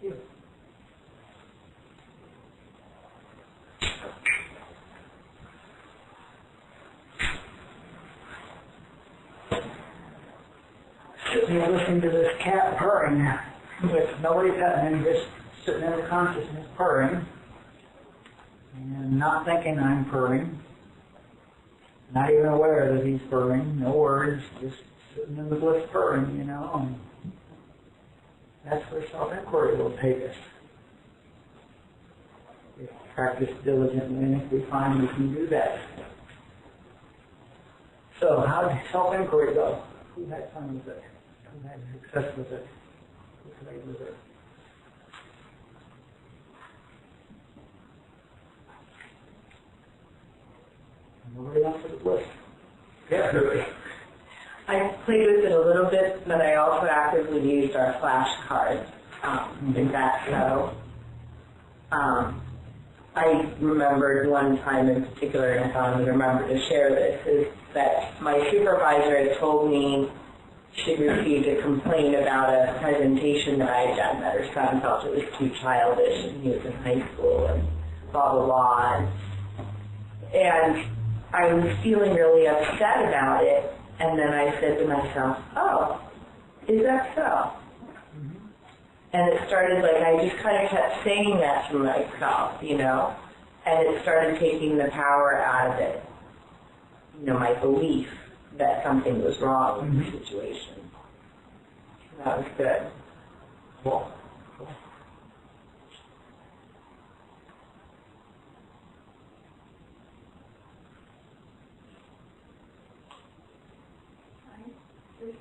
you. Sitting here listening to this cat purring with nobody petting him, just sitting in the consciousness purring and not thinking I'm purring, not even aware that he's purring, no words, just sitting in the bliss purring, you know. And that's where self-inquiry will take us. If we practice diligently and if we find we can do that. So how did self-inquiry go? Who had fun with it? Who had success with it? Who played with it? Nobody else with the bliss? Yeah, really. I played with it a little bit, but I also actively used our flashcards in that show. I remembered one time in particular, and I thought I would remember to share this, is that my supervisor had told me she'd received a complaint about a presentation that I had done, that her son felt it was too childish, and he was in high school, and blah, blah, blah. And I was feeling really upset about it, and then I said to myself, oh, is that so? Mm-hmm. And it started like, I just kind of kept saying that to myself, you know, and it started taking the power out of it, you know, my belief that something was wrong with the situation. That was good. Cool.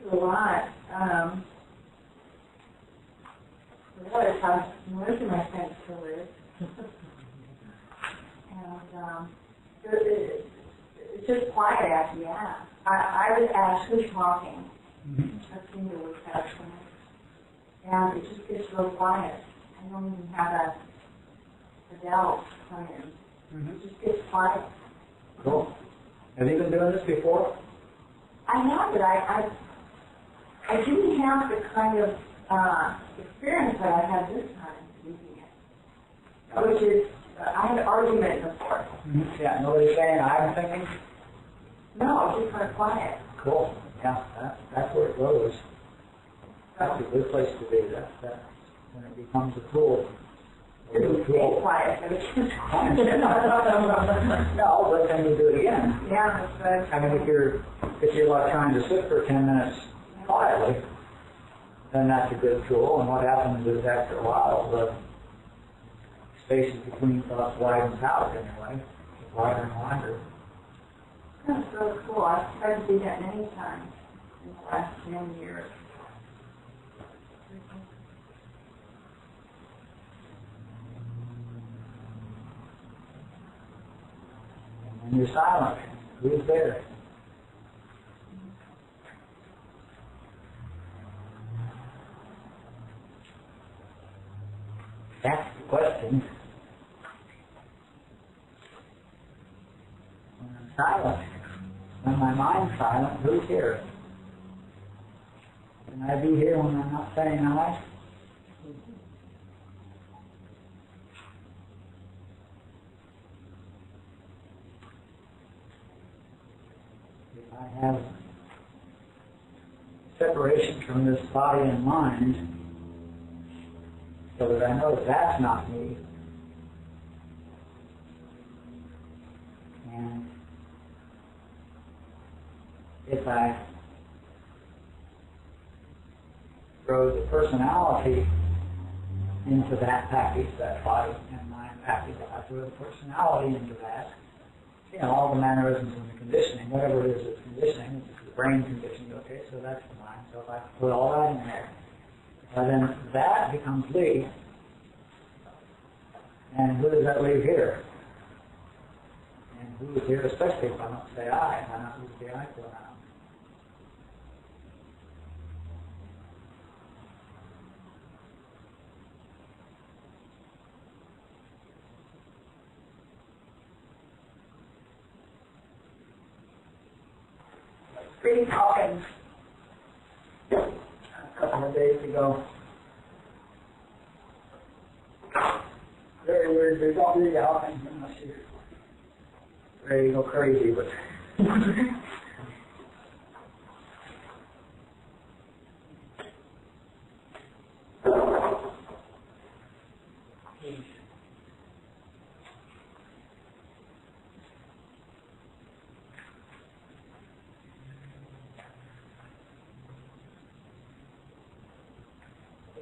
A lot. Realize how most of my friends still is. And it's just quiet after you ask. I would ask who's talking. A single receptionist. And it just gets real quiet. I don't even have a bell playing. It just gets quiet. Cool. Have you been doing this before? I have, but I didn't have the kind of experience that I had this time using it, which is, I had an argument before. Yeah, nobody's saying I'm thinking? No, just kind of quiet. Cool. Yeah, that's where it goes. That's a good place to be. That's when it becomes a tool. It would stay quiet. No, but then you do it again. Yeah, that's I mean, if you're like trying to sit for 10 minutes quietly, then that's a good tool. And what happens is after a while, the spaces between thoughts widens out anyway, wider and wider. That's so cool. I've tried to do that many times in the last 10 years. And you're silent. Who's there? That's the question. When I'm silent, when my mind's silent, who's here? Can I be here when I'm not saying I? If I have separation from this body and mind, so that I know that's not me, and if I throw the personality into that package, that body and mind package, if I throw the personality into that, you know, all the mannerisms and the conditioning, whatever it is that's conditioning, it's the brain conditioning, okay, so that's the mind. So if I put all that in there, then that becomes me. And who does that leave here? And who is here, especially if I don't say I, if I don't use the I pronoun. Pretty talking. A couple of days ago, they don't really out unless you're ready to go crazy, but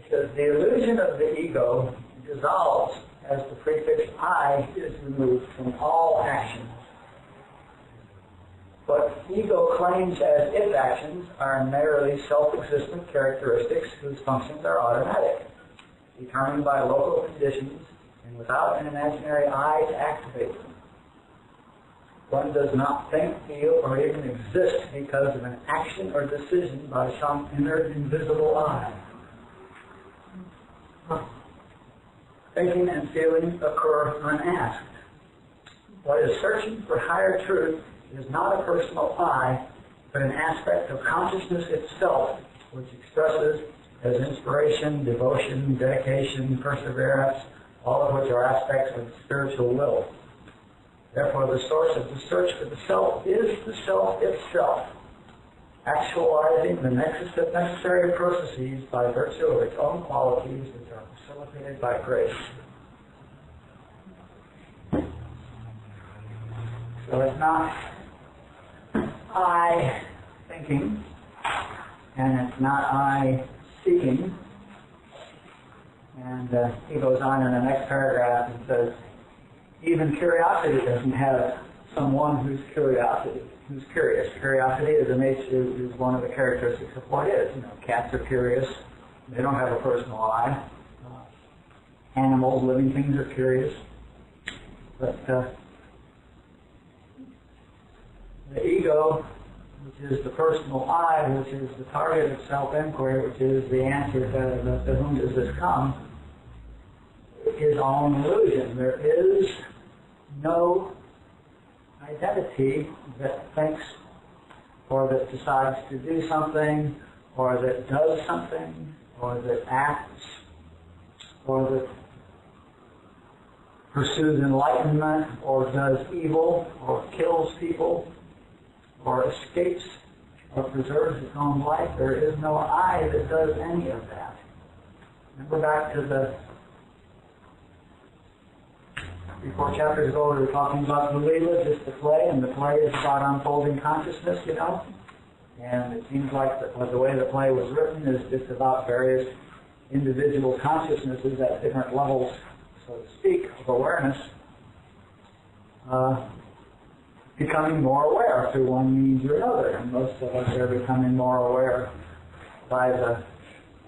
because the illusion of the ego dissolves as the prefix I is removed from all actions. What ego claims as its actions are merely self-existent characteristics whose functions are automatic, determined by local conditions and without an imaginary I to activate them. One does not think, feel, or even exist because of an action or decision by some inner invisible I. Thinking and feeling occur unasked. What is searching for higher truth is not a personal I, but an aspect of consciousness itself, which expresses as inspiration, devotion, dedication, perseverance, all of which are aspects of the spiritual will. Therefore, the source of the search for the self is the self itself, actualizing the nexus of necessary processes by virtue of its own qualities, which are facilitated by grace. So it's not I thinking, and it's not I seeking. And he goes on in the next paragraph and says, even curiosity doesn't have someone who's curious. Curiosity is one of the characteristics of what is. Cats are curious. They don't have a personal I. Animals, living things are curious. But the ego, which is the personal I, which is the target of self-inquiry, which is the answer to whom does this come, is all an illusion. There is no identity that thinks or that decides to do something or that does something or that acts or that pursues enlightenment or does evil or kills people or escapes or preserves its own life. There is no I that does any of that. Remember back to the 3-4 chapters ago we were talking about the Leelaa, just the play, and the play is about unfolding consciousness, And it seems like the way the play was written is just about various individual consciousnesses at different levels, so to speak, of awareness, becoming more aware through one means or another. And most of us are becoming more aware by the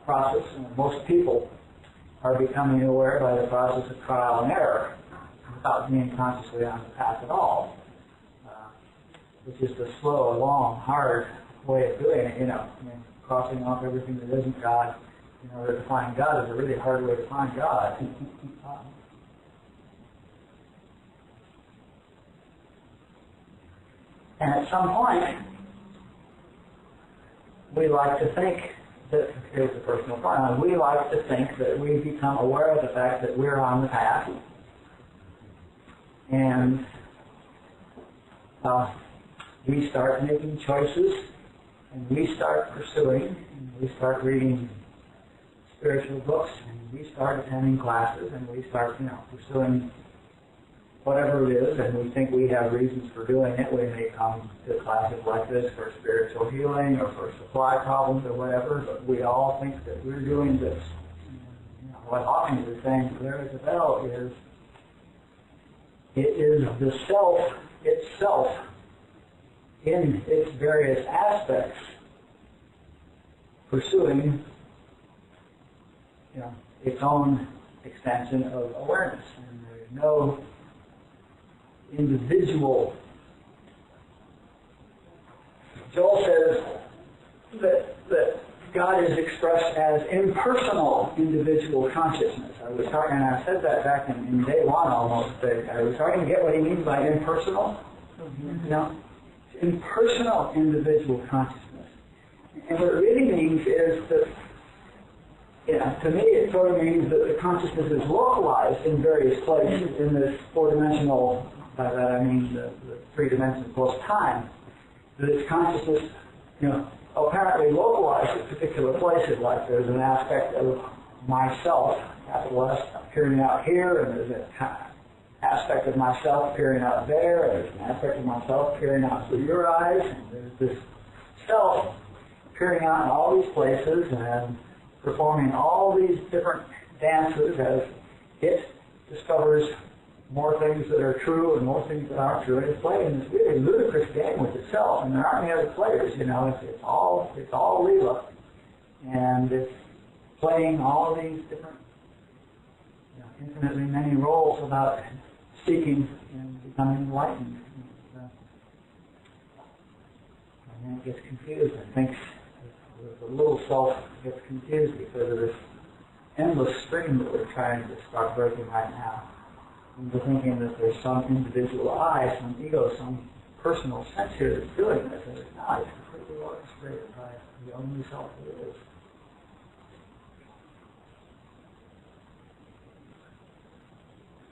process, and most people are becoming aware by the process of trial and error without being consciously on the path at all, which is the slow, long, hard way of doing it, crossing off everything that isn't God in order to find God is a really hard way to find God. And at some point, we like to think that, here's the personal point, we like to think that we become aware of the fact that we're on the path, and we start making choices, and we start pursuing, and we start reading spiritual books, and we start attending classes, and we start, pursuing whatever it is, and we think we have reasons for doing it. We may come to classes like this for spiritual healing or for supply problems or whatever, but we all think that we're doing this. What Hawkins is saying clear as a bell is, it is the self itself in its various aspects pursuing its own extension of awareness. And there is no individual. Joel says that God is expressed as impersonal individual consciousness. I was starting, and I said that back in day one almost. I was starting to get what he means by impersonal. Impersonal individual consciousness. And what it really means is that To me, it sort of means that the consciousness is localized in various places in this four-dimensional, by that I mean the three dimensions plus time, that its consciousness, apparently localized at particular places, like there's an aspect of myself, capital S, appearing out here, and there's an aspect of myself appearing out there, and there's an aspect of myself appearing out through your eyes, and there's this self appearing out in all these places, and performing all these different dances as it discovers more things that are true and more things that aren't true. And it's playing this really ludicrous game with itself, and there aren't any other players. It's all Leelaa, and it's playing all these different, infinitely many roles without seeking and becoming enlightened. And then it gets confused and thinks. The little self gets confused because of this endless stream that we're trying to start breaking right now. Into thinking that there's some individual I, some ego, some personal sense here that's doing this, and it's not. It's completely orchestrated by the only self that it is.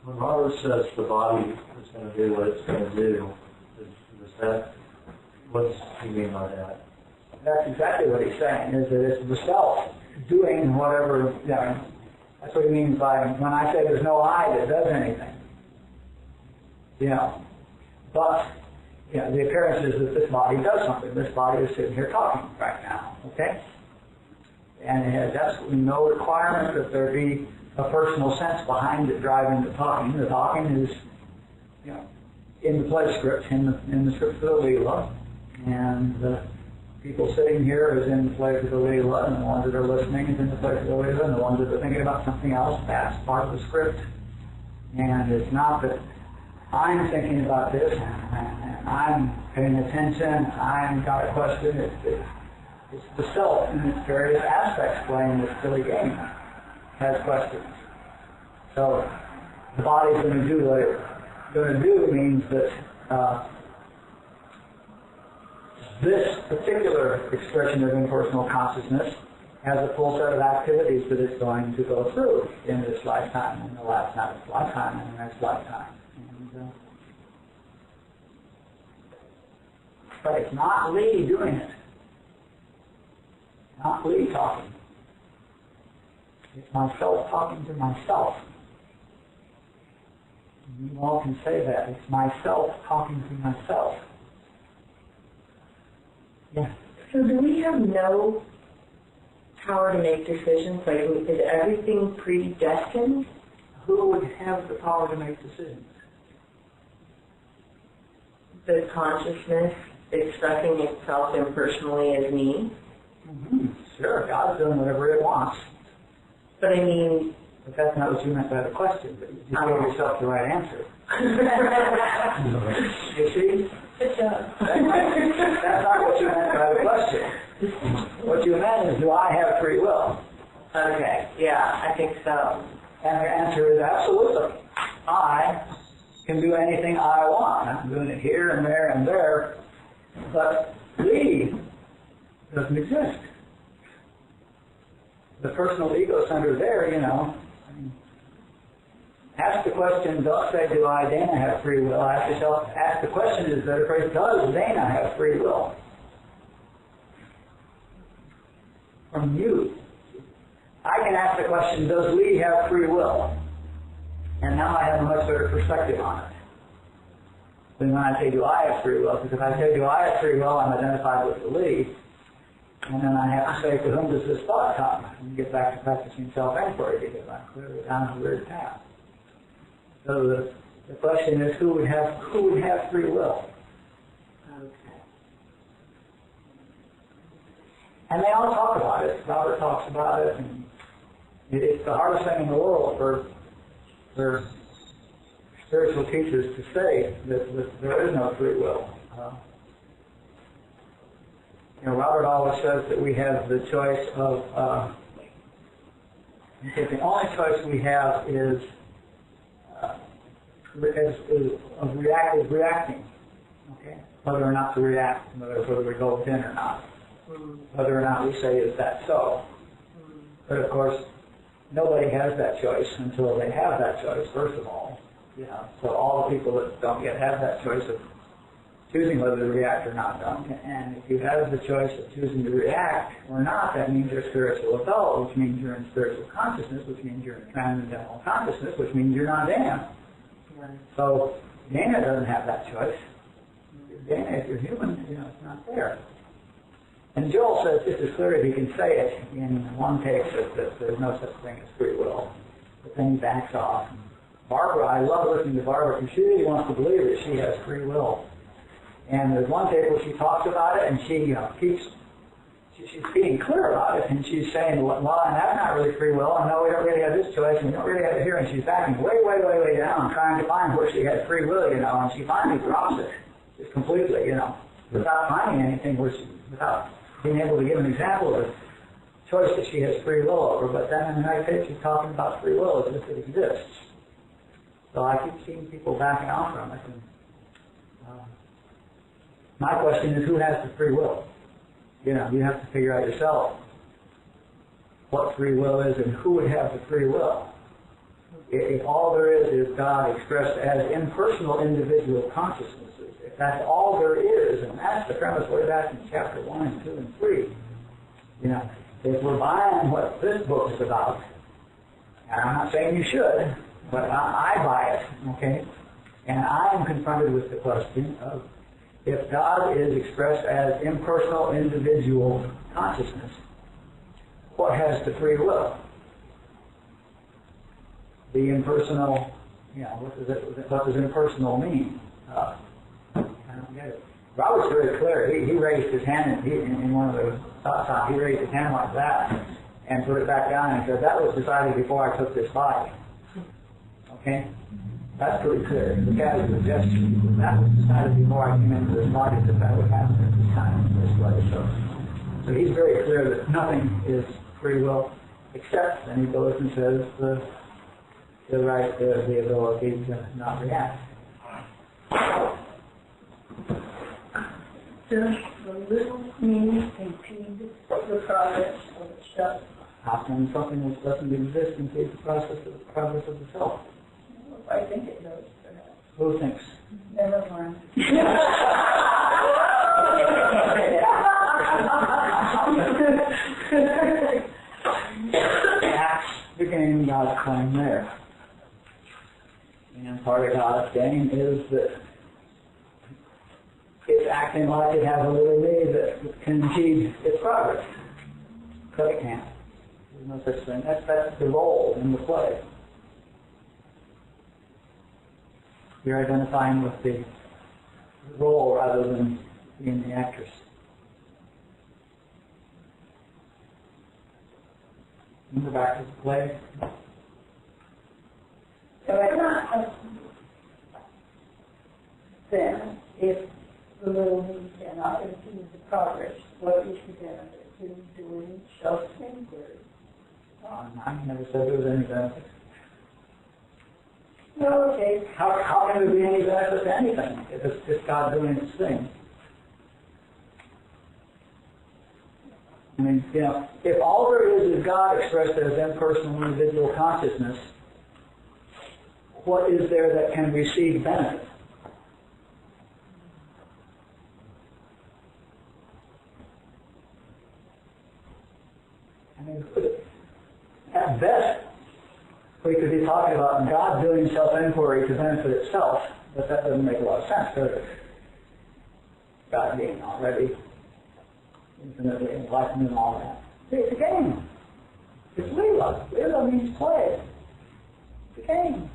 When Robert says the body is going to do what it's going to do, what does he mean by that? That's exactly what he's saying, is that it's the self doing whatever, that's what he means by, when I say there's no I that does anything. But, the appearance is that this body does something. This body is sitting here talking right now, okay? And it has absolutely no requirement that there be a personal sense behind it driving the talking. The talking is, in the play script, in the script of the Leelaa, and the people sitting here is in the place of the Leelaa, and the ones that are listening is in the place of the Leelaa, and the ones that are thinking about something else, that's part of the script. And it's not that I'm thinking about this, and I'm paying attention, I've got a question. It's the self in its various aspects playing this silly game has questions. So the body's going to do what it's going to do means that this particular expression of impersonal consciousness has a full set of activities that it's going to go through in this lifetime, in the last lifetime, and the next lifetime. But it's not Lee doing it. Not Lee talking. It's myself talking to myself. You all can say that. It's myself talking to myself. Yeah. So do we have no power to make decisions? Like, is everything predestined? Who would have the power to make decisions? The consciousness expressing itself impersonally as me? Mm-hmm. Sure, God's doing whatever it wants. But I mean... But that's not what you meant by the question, but you gave yourself the right answer. You see? Good job. That's not what you meant by the question. What you meant is, do I have free will? Okay, yeah, I think so. And the answer is absolutely. I can do anything I want. I'm doing it here and there and there. But Lee doesn't exist. The personal ego center there, ask the question, don't say, do I, Dana, have free will? Ask yourself, ask the question, is that a phrase, does Dana have free will? From you. I can ask the question, does Lee have free will? And now I have a much better perspective on it than when I say, do I have free will? Because if I say, do I have free will, I'm identified with the Lee. And then I have to say, to whom does this thought come? And get back to practicing self-inquiry because I'm clearly down a weird path. So the question is, who would have free will? Okay. And they all talk about it. Robert talks about it, and it's the hardest thing in the world for spiritual teachers to say that there is no free will. Robert always says that we have the choice of, the only choice we have is reacting, okay? Whether or not to react, whether we go within or not. Whether or not we say, is that so? But of course, nobody has that choice until they have that choice, first of all. So all the people that don't yet have that choice of choosing whether to react or not don't. And if you have the choice of choosing to react or not, that means you're a spiritual adult, which means you're in spiritual consciousness, which means you're in transcendental consciousness, which means you're not Dana. Right. So Dana doesn't have that choice. Dana, if you're human, it's not there. And Joel says just as clear as he can say it in one take that there's no such thing as free will. But then he backs off. Barbara, I love listening to Barbara because she really wants to believe that she has free will. And there's one take where she talks about it and she she's being clear about it, and she's saying, well, that's not really free will. I know we don't really have this choice, and we don't really have it here. And she's backing way, way, way, way down, trying to find where she has free will, and she finally drops it just completely, without finding anything, without being able to give an example of a choice that she has free will over. But then in the next page, she's talking about free will as if it exists. So I keep seeing people backing off from it. And, my question is, who has the free will? You have to figure out yourself what free will is and who would have the free will. If all there is God expressed as impersonal individual consciousnesses, if that's all there is, and that's the premise way back in chapter 1 and 2 and 3, if we're buying what this book is about, and I'm not saying you should, but I buy it, okay? And I am confronted with the question of, if God is expressed as impersonal individual consciousness, what has the free will? The impersonal, what does impersonal mean? I don't get it. Robert's very clear. He raised his hand in one of the thoughts, he raised his hand like that and put it back down and said, that was decided before I took this body. Okay? That's pretty clear. The Catholic suggestion that was decided before I came into this body that would happen at this time, this way. So he's very clear that nothing is free will, except, and he goes and says, the right, the ability to not react. Does the little meaning impede the progress of itself? How can something which doesn't exist impede the progress of the self? I think it does, perhaps. Who thinks? Never mind. Acts became God's claim there. And part of God's game is that it's acting like it has a little me that can impede its progress. But it can't. There's no such thing. That's the role in the play. You're identifying with the role rather than being the actress. Remember back to the play? Then, if the little me cannot impede the progress, what is the benefit to doing self-inquiry? I never said there was any benefit. No, okay. How can there be any benefit to anything if it's just God doing its thing? I mean, if all there is God expressed as impersonal individual consciousness, what is there that can receive benefit? I mean, at best, we could be talking about God doing self-inquiry to benefit itself, but that doesn't make a lot of sense, does it? God being already infinitely enlightened and all that. See, it's a game. It's Leelaa. Leelaa means play. It's a game.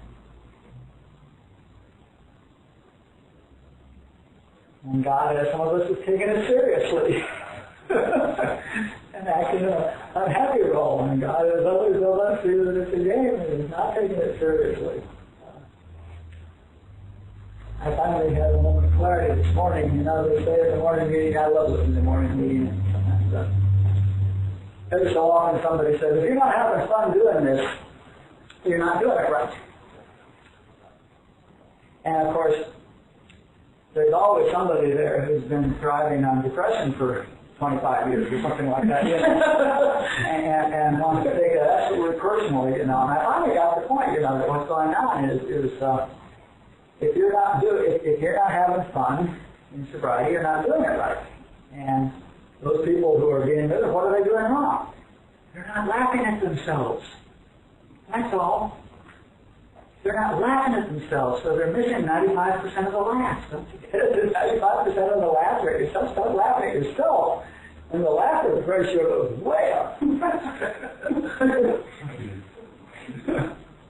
And God, as some of us, have taken it seriously. And acting in an unhappy role. And God has always told us that it's a game and He's not taking it seriously. I finally had a moment of clarity this morning. They say in the morning meeting, I love listening to the morning meeting. And every so often somebody says, if you're not having fun doing this, you're not doing it right. And of course, there's always somebody there who's been thriving on depression for 25 years or something like that, and wants to take it absolutely personally, And I finally got the point, that what's going on is if you're not having fun in sobriety, you're not doing it right. And those people who are being miserable, what are they doing wrong? They're not laughing at themselves. That's all. They're not laughing at themselves, so they're missing 95% of the laughs. Don't you get it? 95% of the laugh rate. You start laughing at yourself, and the laughter ratio goes way up.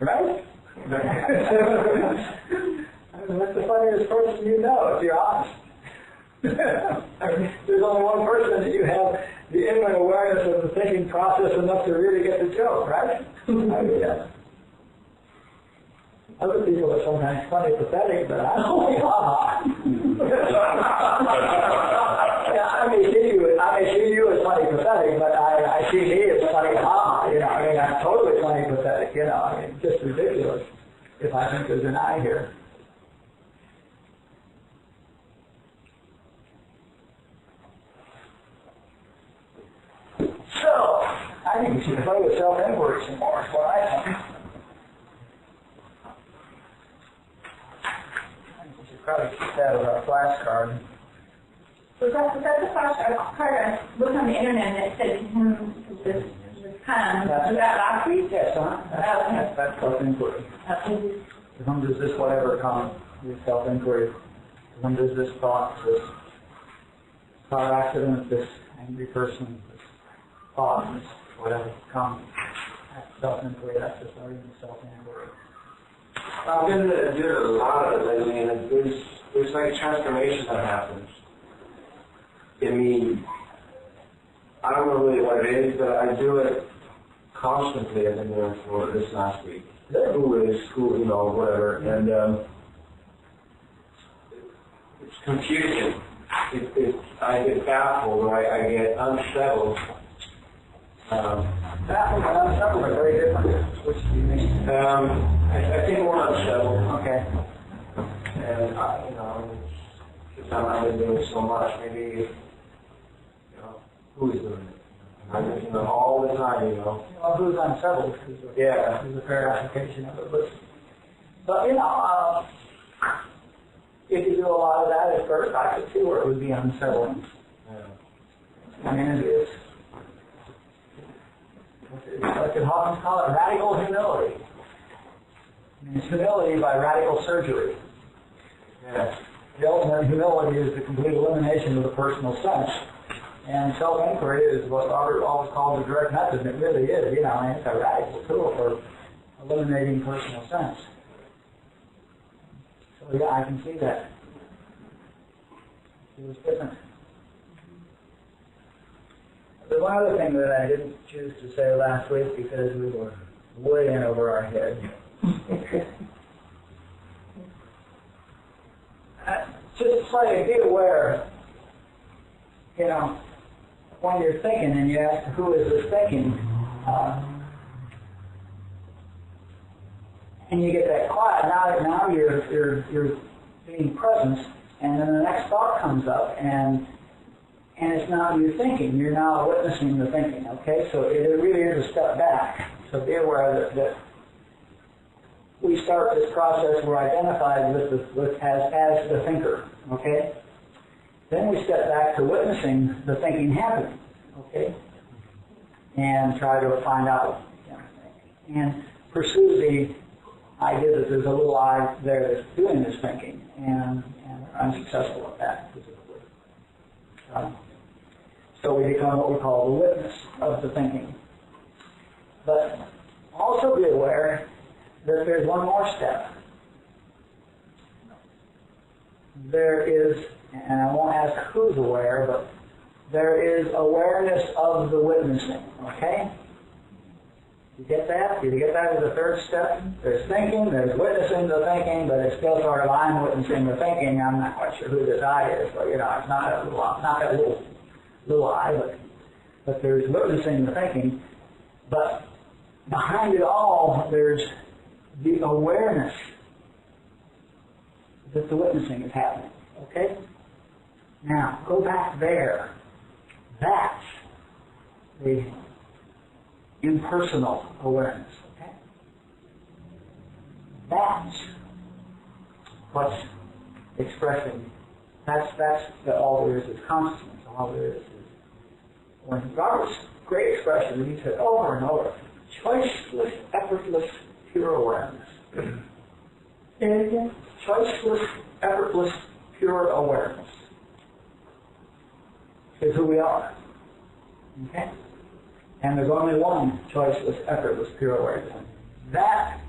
Right? That's the funniest person you know, if you're honest. There's only one person that you have the intimate awareness of the thinking process enough to really get the joke, right? Other people are sometimes funny, pathetic, but I'm only I may see you as funny, pathetic, but I see me as funny, I'm totally funny, pathetic, just ridiculous if I think there's an I here. So, I think we should play with self-inquiry some more, is what I think. Probably keep that as our flashcard. Was that the flashcard? I looked on the internet and it said this kind of, was that last week? Yes, that's self-inquiry. To whom does this whatever come? This self-inquiry. To whom does this thought, this car accident, this angry person, this thought, this whatever come? That's self-inquiry. That's the starting of self-inquiry. I've been doing a lot of it lately, and there's like a transformation that happens in me. I don't know really what it is, but I do it constantly. I've been doing it for this last week. School, whatever, and it's confusing. I get baffled, or I get unsettled. Baffled and unsettled are very different. Which do you mean? I think more unsettled. Okay. And, because I've been doing so much, maybe, who is doing it? I just, all the time, Well, who's unsettled? Yeah. Is a fair application of it. But if you do a lot of that at first, I could see where it would be unsettling. Yeah. I mean, it's like the Hawkins call it radical humility. It's humility by radical surgery. Yeah. The ultimate humility is the complete elimination of the personal sense. And self-inquiry is what Robert always called the direct method, and it really is, it's a radical tool for eliminating personal sense. So yeah, I can see that. It was different. There's one other thing that I didn't choose to say last week because we were way in over our head. Just try to be aware, when you're thinking and you ask who is this thinking, and you get that quiet. Now you're being present, and then the next thought comes up, and it's now you thinking. You're now witnessing the thinking. Okay, so it really is a step back. So be aware that we start this process. We're identified as the thinker. Okay. Then we step back to witnessing the thinking happening. Okay, and try to find out and pursue the idea that there's a little I there that's doing this thinking, and we're unsuccessful at that specifically. So we become what we call the witness of the thinking. But also be aware that there's one more step. There is, and I won't ask who's aware, but there is awareness of the witnessing, okay? You get that? Did you get that as the third step? There's thinking, there's witnessing the thinking, but it's still sort of I'm witnessing the thinking. I'm not quite sure who this I is, but it's not that little I, but there's witnessing the thinking. But behind it all, there's the awareness that the witnessing is happening. Okay? Now, go back there. That's the impersonal awareness. Okay? That's what's expressing. That's all there is consciousness. All there is when Robert's great expression, he said over and over, choiceless, effortless, pure awareness. And again, choiceless, effortless, pure awareness is who we are. Okay? And there's only one choiceless, effortless, pure awareness. That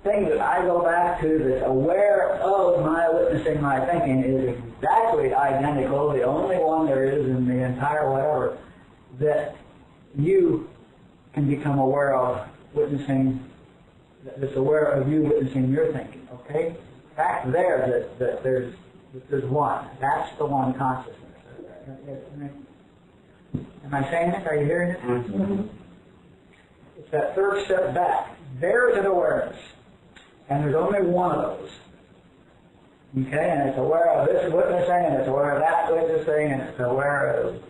thing that I go back to that's aware of my witnessing, my thinking, is exactly identical, the only one there is in the entire whatever, that you can become aware of witnessing, that's aware of you witnessing your thinking, okay? Back there that there's one. That's the one consciousness. Am I saying it? Are you hearing it? Mm-hmm. It's that third step back. There's an awareness. And there's only one of those. Okay? And it's aware of this witnessing, and it's aware of that witnessing, and it's aware of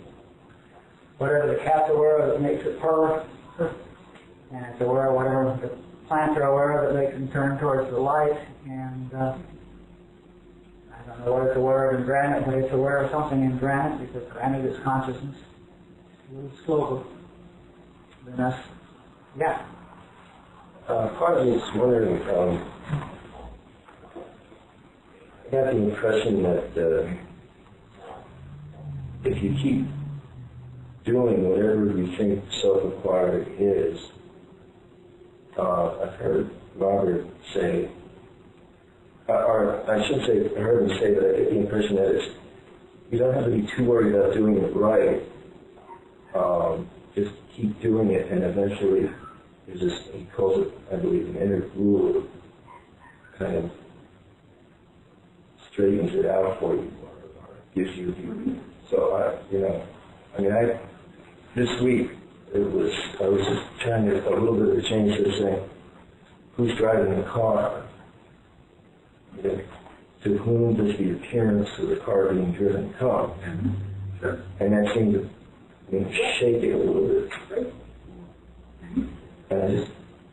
whatever the cat's aware of that makes it purr. And it's aware of whatever the plants are aware of that makes them turn towards the light. And I don't know what it's aware of in granite, but it's aware of something in granite, because granite is consciousness. A little slower than us. Yeah. Part of me is wondering, I got the impression that if you keep doing whatever you think self-acquired is, I've heard Robert say, or I should say, I heard him say that I get the impression that it's, you don't have to be too worried about doing it right. Just keep doing it, and eventually there's this, he calls it, I believe, an inner rule, kind of straightens it out for you, or gives you. So this week I was just trying to a little bit of change to saying, who's driving the car? To whom does the appearance of the car being driven come? Sure. And that seemed to shake it a little bit. And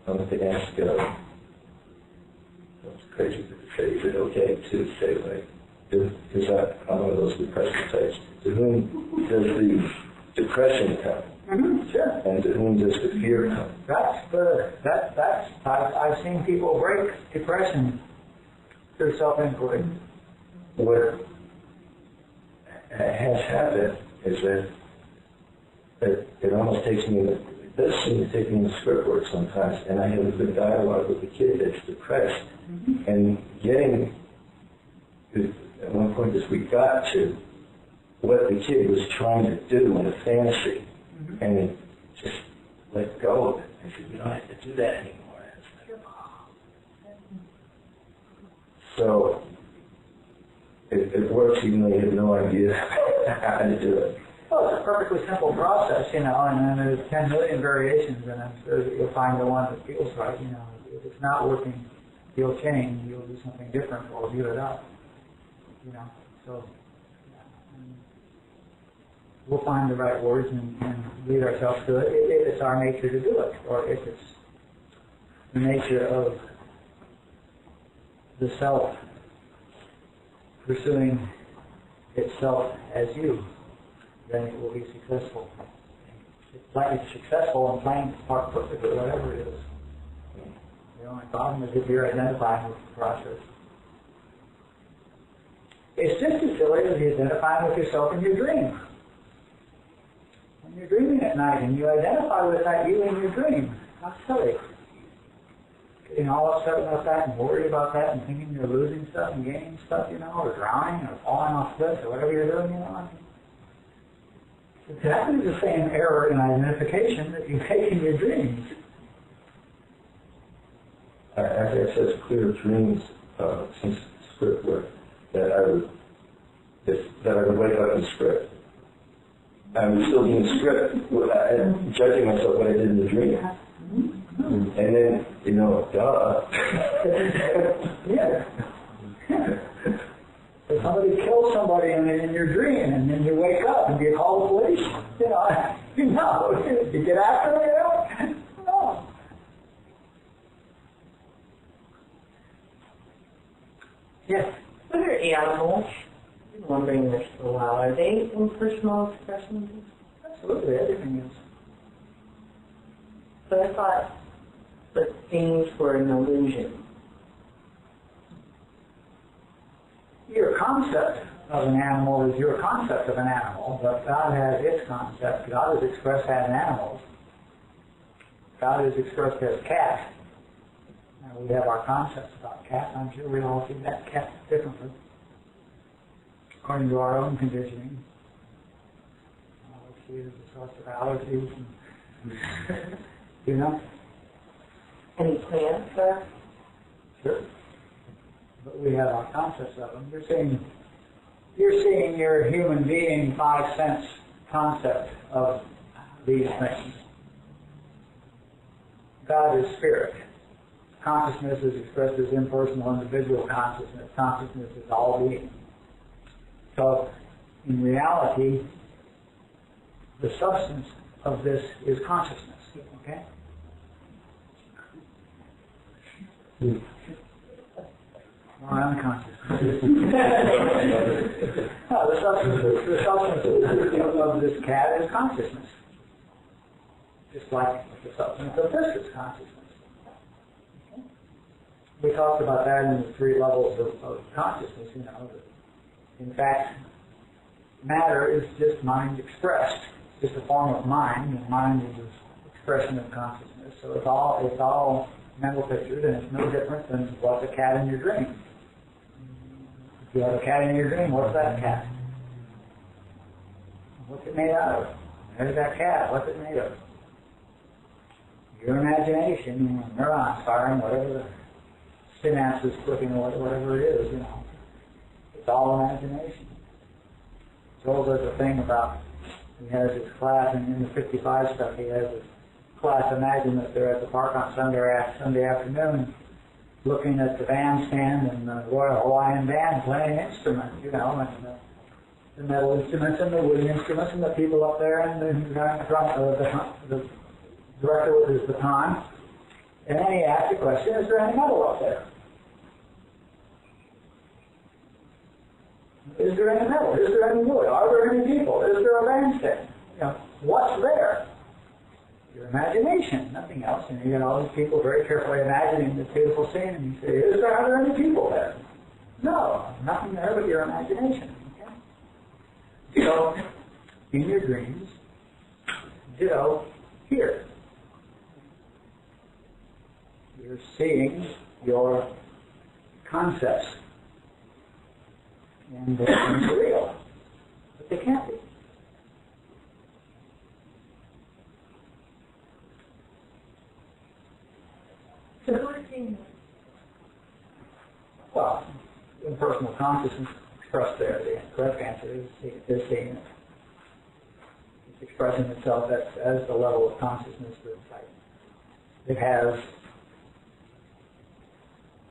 I wanted to ask, it's crazy to say, is it okay to say, like, because I'm one of those depressive types, to whom does the depression come? Mm-hmm. Sure. And to whom does the fear come? I've seen people break depression through self-inquiry. What has happened is that it almost takes me, it does seem to take me in the script work sometimes, and I have a good dialogue with the kid that's depressed, and getting, at one point this week, got to what the kid was trying to do in a fantasy, and it just let go of it. I said, you don't have to do that anymore. So it works even though you have no idea how to do it. Well, it's a perfectly simple process, and then there's 10 million variations, and I'm sure that you'll find the one that feels right. If it's not working, you'll change, you'll do something different, or give it up. So we'll find the right words and lead ourselves to it if it's our nature to do it, or if it's the nature of the self pursuing itself as you, then it will be successful. It's successful in playing part perfectly, whatever it is. The only problem is if you're identifying with the process. It's just as silly as you identifying with yourself in your dream. When you're dreaming at night and you identify with that you in your dream, how silly. Getting all upset about that and worried about that and thinking you're losing stuff and gaining stuff, or drowning or falling off cliffs or whatever you're doing, It's exactly the same error in identification that you make in your dreams. I have such clear dreams since script work that I would wake up in script. I would still be in script, judging myself what I did in the dream. And then, duh. Yeah. There's somebody kills somebody in your dream, and then you wake up and you call the police. You get after them. No. Yes. What are animals? I've been wondering this for a while. Are they impersonal expressions? Absolutely, everything is. But I thought that things were an illusion. Your concept of an animal is your concept of an animal, but God has its concept. God is expressed as animals. God is expressed as cat. Now, we have our concepts about cat. I'm sure we all see that cat differently, according to our own conditioning. We see it as a source of allergies, and, Any plants there? Sure. But we have our concepts of them. You're seeing your human being 5 sense concept of these things. God is spirit. Consciousness is expressed as impersonal individual consciousness. Consciousness is all being. So, in reality, the substance of this is consciousness. Okay? Or unconscious. No, the substance of this cat is consciousness. Just like the substance of this is consciousness. Okay? We talked about that in the 3 levels of consciousness, In fact, matter is just mind expressed. It's just a form of mind, and mind is an expression of consciousness. So it's all mental pictures, and it's no different than what's a cat in your dream. If you have a cat in your dream, what's that cat? What's it made out of? There's that cat. What's it made of? Your imagination, neurons firing, whatever the synapses clicking, or whatever it is, It's all imagination. Joel does a thing about, he has his class, and in the 55 stuff, he has his class imagine that they're at the park on Sunday afternoon, looking at the bandstand and the Royal Hawaiian Band playing instruments, and the metal instruments and the wooden instruments, and the people up there, and the director with his baton. And then he asked the question, is there any metal up there? Is there any metal? Is there any wood? Are there any people? Is there a bandstand? What's there? Your imagination, nothing else. And you get all these people very carefully imagining this beautiful scene, and you say, are there any people there? No, nothing there but your imagination. Okay? So, in your dreams, ditto here. You're seeing your concepts. And they're real. But they can't be. So who is seeing this? Well, impersonal consciousness expressed there. The correct answer is seeing it. It's expressing itself as the level of consciousness that it has.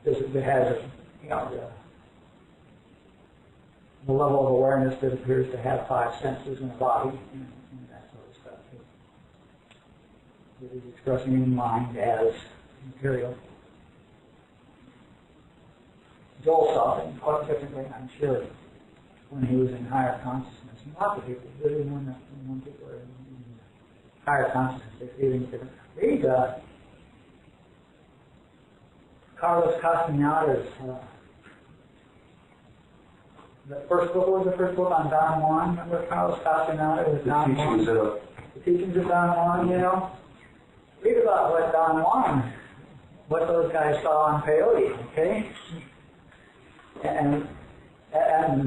It has the level of awareness that appears to have 5 senses in the body, and that sort of stuff. It is expressing in mind as material. Joel saw things quite differently, I'm sure, when he was in higher consciousness. And lots of people, even when people are in higher consciousness, they see things different. Read Carlos Castaneda's the first book. What was the first book on Don Juan? Remember Carlos Castaneda was Don Juan? The Teachings of Don Juan, Read about what Don Juan, what those guys saw on peyote, okay? And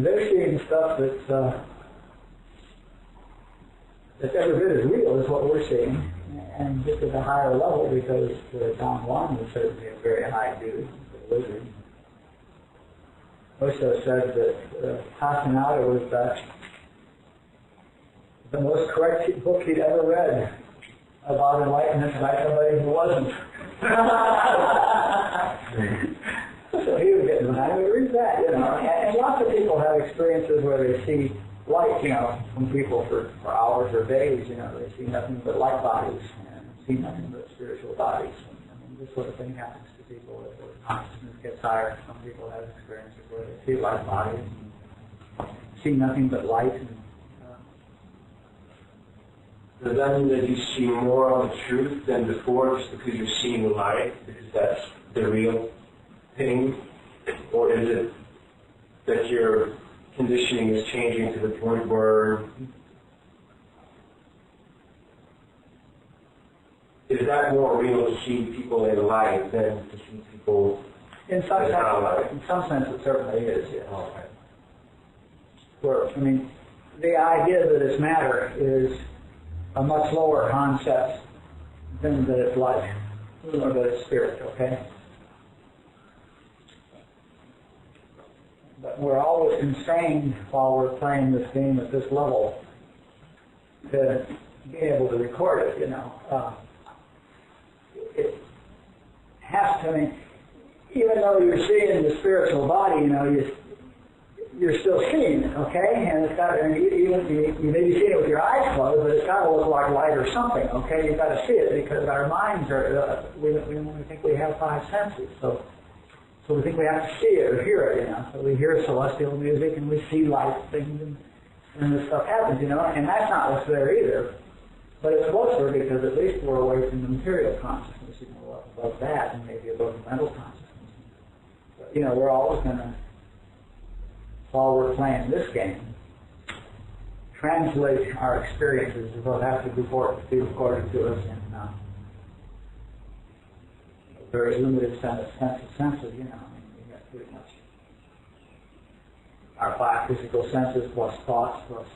they're seeing stuff that's every bit as real as what we're seeing, and just at a higher level, because Don Juan was certainly a very high dude, a wizard. Osho said that Castaneda was the most correct book he'd ever read about enlightenment by somebody who wasn't. So he was getting behind. I agree with that, you know. And lots of people have experiences where they see light, you know, from people for hours or days, you know. They see nothing but light bodies and see nothing but spiritual bodies. And, I mean, this sort of thing happens to people as their consciousness gets higher. Some people have experiences where they see light bodies and see nothing but light. And, does that mean that you see more of the truth than before just because you're seeing light, because that's the real thing? Or is it that your conditioning is changing to the point where, is that more real to see people in light than to see people in some sense, it certainly is, yes. Okay. Where, I mean, the idea that it's matter is a much lower concept than that it's light or that it's spirit, okay? But we're always constrained while we're playing this game at this level to be able to record it, you know. It has to, I mean, even though you're seeing the spiritual body, you know, you're still seeing it, okay? And it's got, and you may be seeing it with your eyes closed, but it's got to look like light or something, okay? You've got to see it because our minds are, we think we have five senses, so we think we have to see it or hear it, you know. So we hear celestial music and we see light things and this stuff happens, you know, and that's not what's there either. But it's closer because at least we're away from the material consciousness, you know, above that and maybe above the mental consciousness. But, you know, we're always going to, while we're playing this game, translate our experiences. They'll have to be recorded to us in a very limited sense of senses, you know. I mean, we got pretty much our five physical senses plus thoughts plus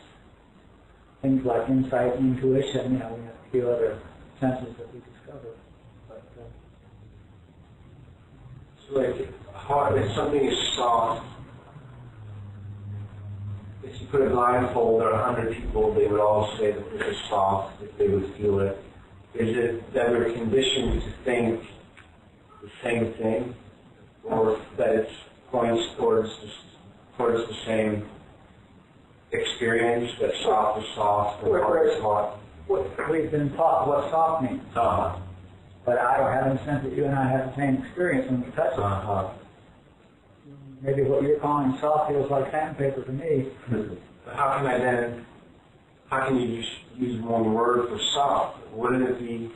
things like insight and intuition, you know, we have a few other senses that we discover. But, so like, if something is soft, if you put a blindfold on 100 people, they would all say that this is soft, if they would feel it. Is it that we're conditioned to think the same thing, or that it points towards the same experience, that soft is soft and hard is hard? we've been taught what soft means. Uh-huh. But I don't have any sense that you and I have the same experience when we touch it. Uh-huh. Maybe what you're calling soft feels like sandpaper to me. How can you just use one word for soft? Wouldn't it be,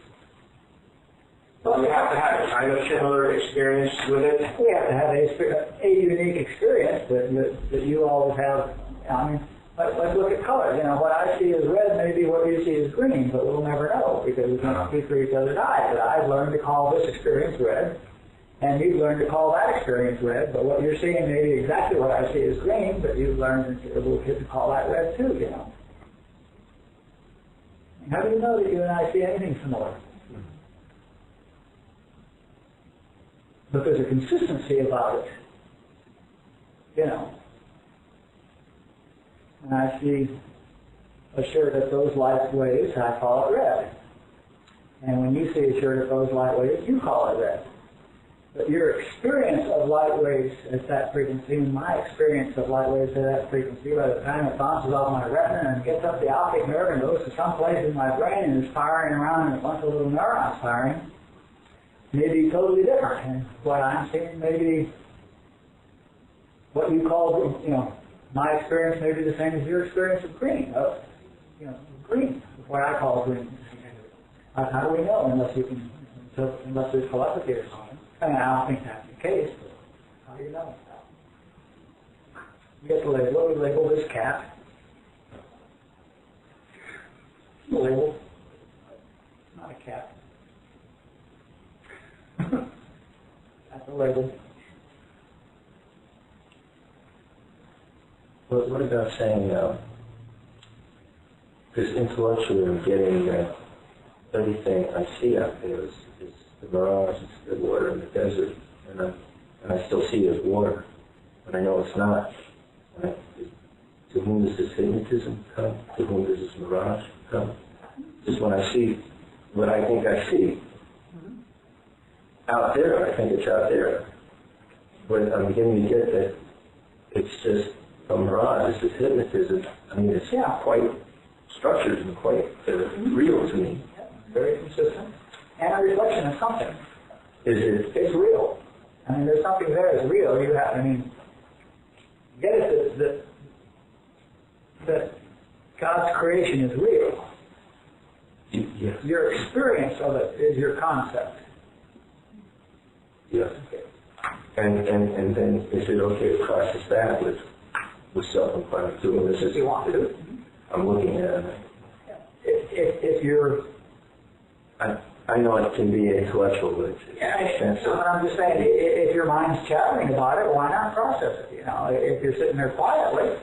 we have to have a kind of similar experience with it? We have to have a unique experience that you always have. I mean, let's look at colors. You know, what I see as red may be what you see as green, but we'll never know because we can't see through each other's eyes. But I've learned to call this experience red, and you've learned to call that experience red, but what you're seeing may be exactly what I see as green, but you've learned since you're a little kid to call that red too, you know. How do you know that you and I see anything similar? But there's a consistency about it, you know. And I see a shirt at those light waves, I call it red. And when you see a shirt at those light waves, you call it red. But your experience of light waves at that frequency, and my experience of light waves at that frequency, by the time it bounces off my retina and gets up the optic nerve and goes to some place in my brain and is firing around and a bunch of little neurons firing, may be totally different. And what I'm seeing may be what you call, you know, my experience may be the same as your experience of green. Green is what I call green. How do we know unless there's telepathy or something? I mean, I don't think that's the case, but how do you know? You get the label. We label this cat. The label. It's not a cat. That's a label. Well, what about saying, because intellectually I'm getting everything I see out there is the mirage, it's the water in the desert, and I still see it as water, but I know it's not. To whom does this hypnotism come? To whom does this mirage come? Just when I see what I think I see out there, I think it's out there. but I'm beginning to get that it's just a mirage, it's hypnotism. I mean, it's quite structured and quite real to me. Very consistent. And a reflection of something. Is it? It's real. I mean, there's something there that's real. You have, I mean, get it that God's creation is real. Yes. Your experience of it is your concept. Yes. And then is it okay to process that with self-employment too? This is If you want to. I'm looking at it. If you're... I know it can be intellectual, but it's But I'm just saying, if your mind's chattering about it, why not process it? You know, if you're sitting there quietly,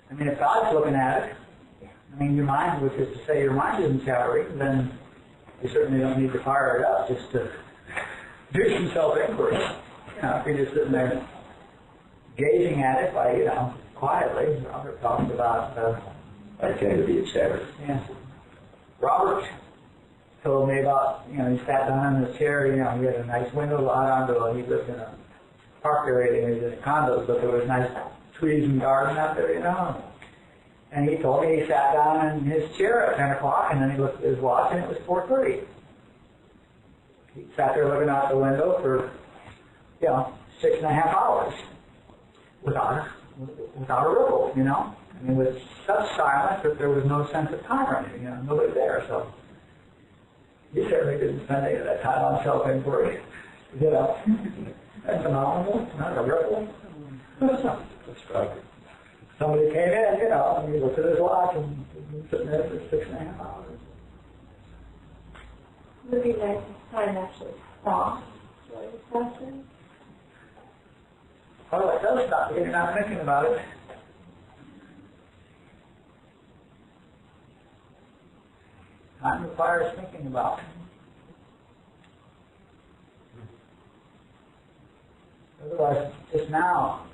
I mean, if God's looking at it, I mean, your mind, which is to say your mind isn't chattering, then you certainly don't need to fire it up just to do some self-inquiry. You know, if you're just sitting there gazing at it by, quietly. Robert talks about... I tend to be a chatter. Yeah. Robert told me about, he sat down in his chair, he had a nice window out onto it. He lived in a park area, he was in a condo, but there was nice trees and garden out there, And he told me he sat down in his chair at 10 o'clock, and then he looked at his watch, and it was 4:30. He sat there looking out the window for, 6.5 hours without a ripple, I mean, with such silence that there was no sense of time or anything, nobody there, so he certainly didn't spend any of that time on self-inquiry, That's phenomenal, not a ripple. That's right. Somebody came in, and he looked at his watch and he was sitting there for 6.5 hours. Would be nice if time actually stops. Well, it does stop if you're not thinking about it. Time requires thinking about. Otherwise, just now.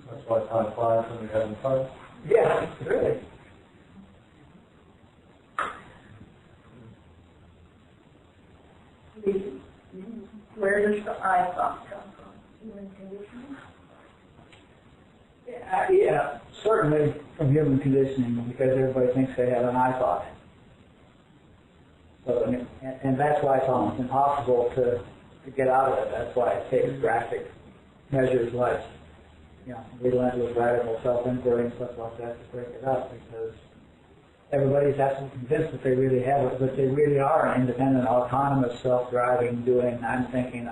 That's why time flies when you're having fun. Yeah, really. Where does the I thought come from? Human conditioning? Yeah, certainly from human conditioning, because everybody thinks they have an I thought. So, and that's why it's almost impossible to get out of it. That's why it takes drastic measures like, relentless radical self-inquiry and stuff like that to break it up, because everybody's absolutely convinced that they really have it, but they really are an independent, autonomous, self-driving, doing, I'm thinking,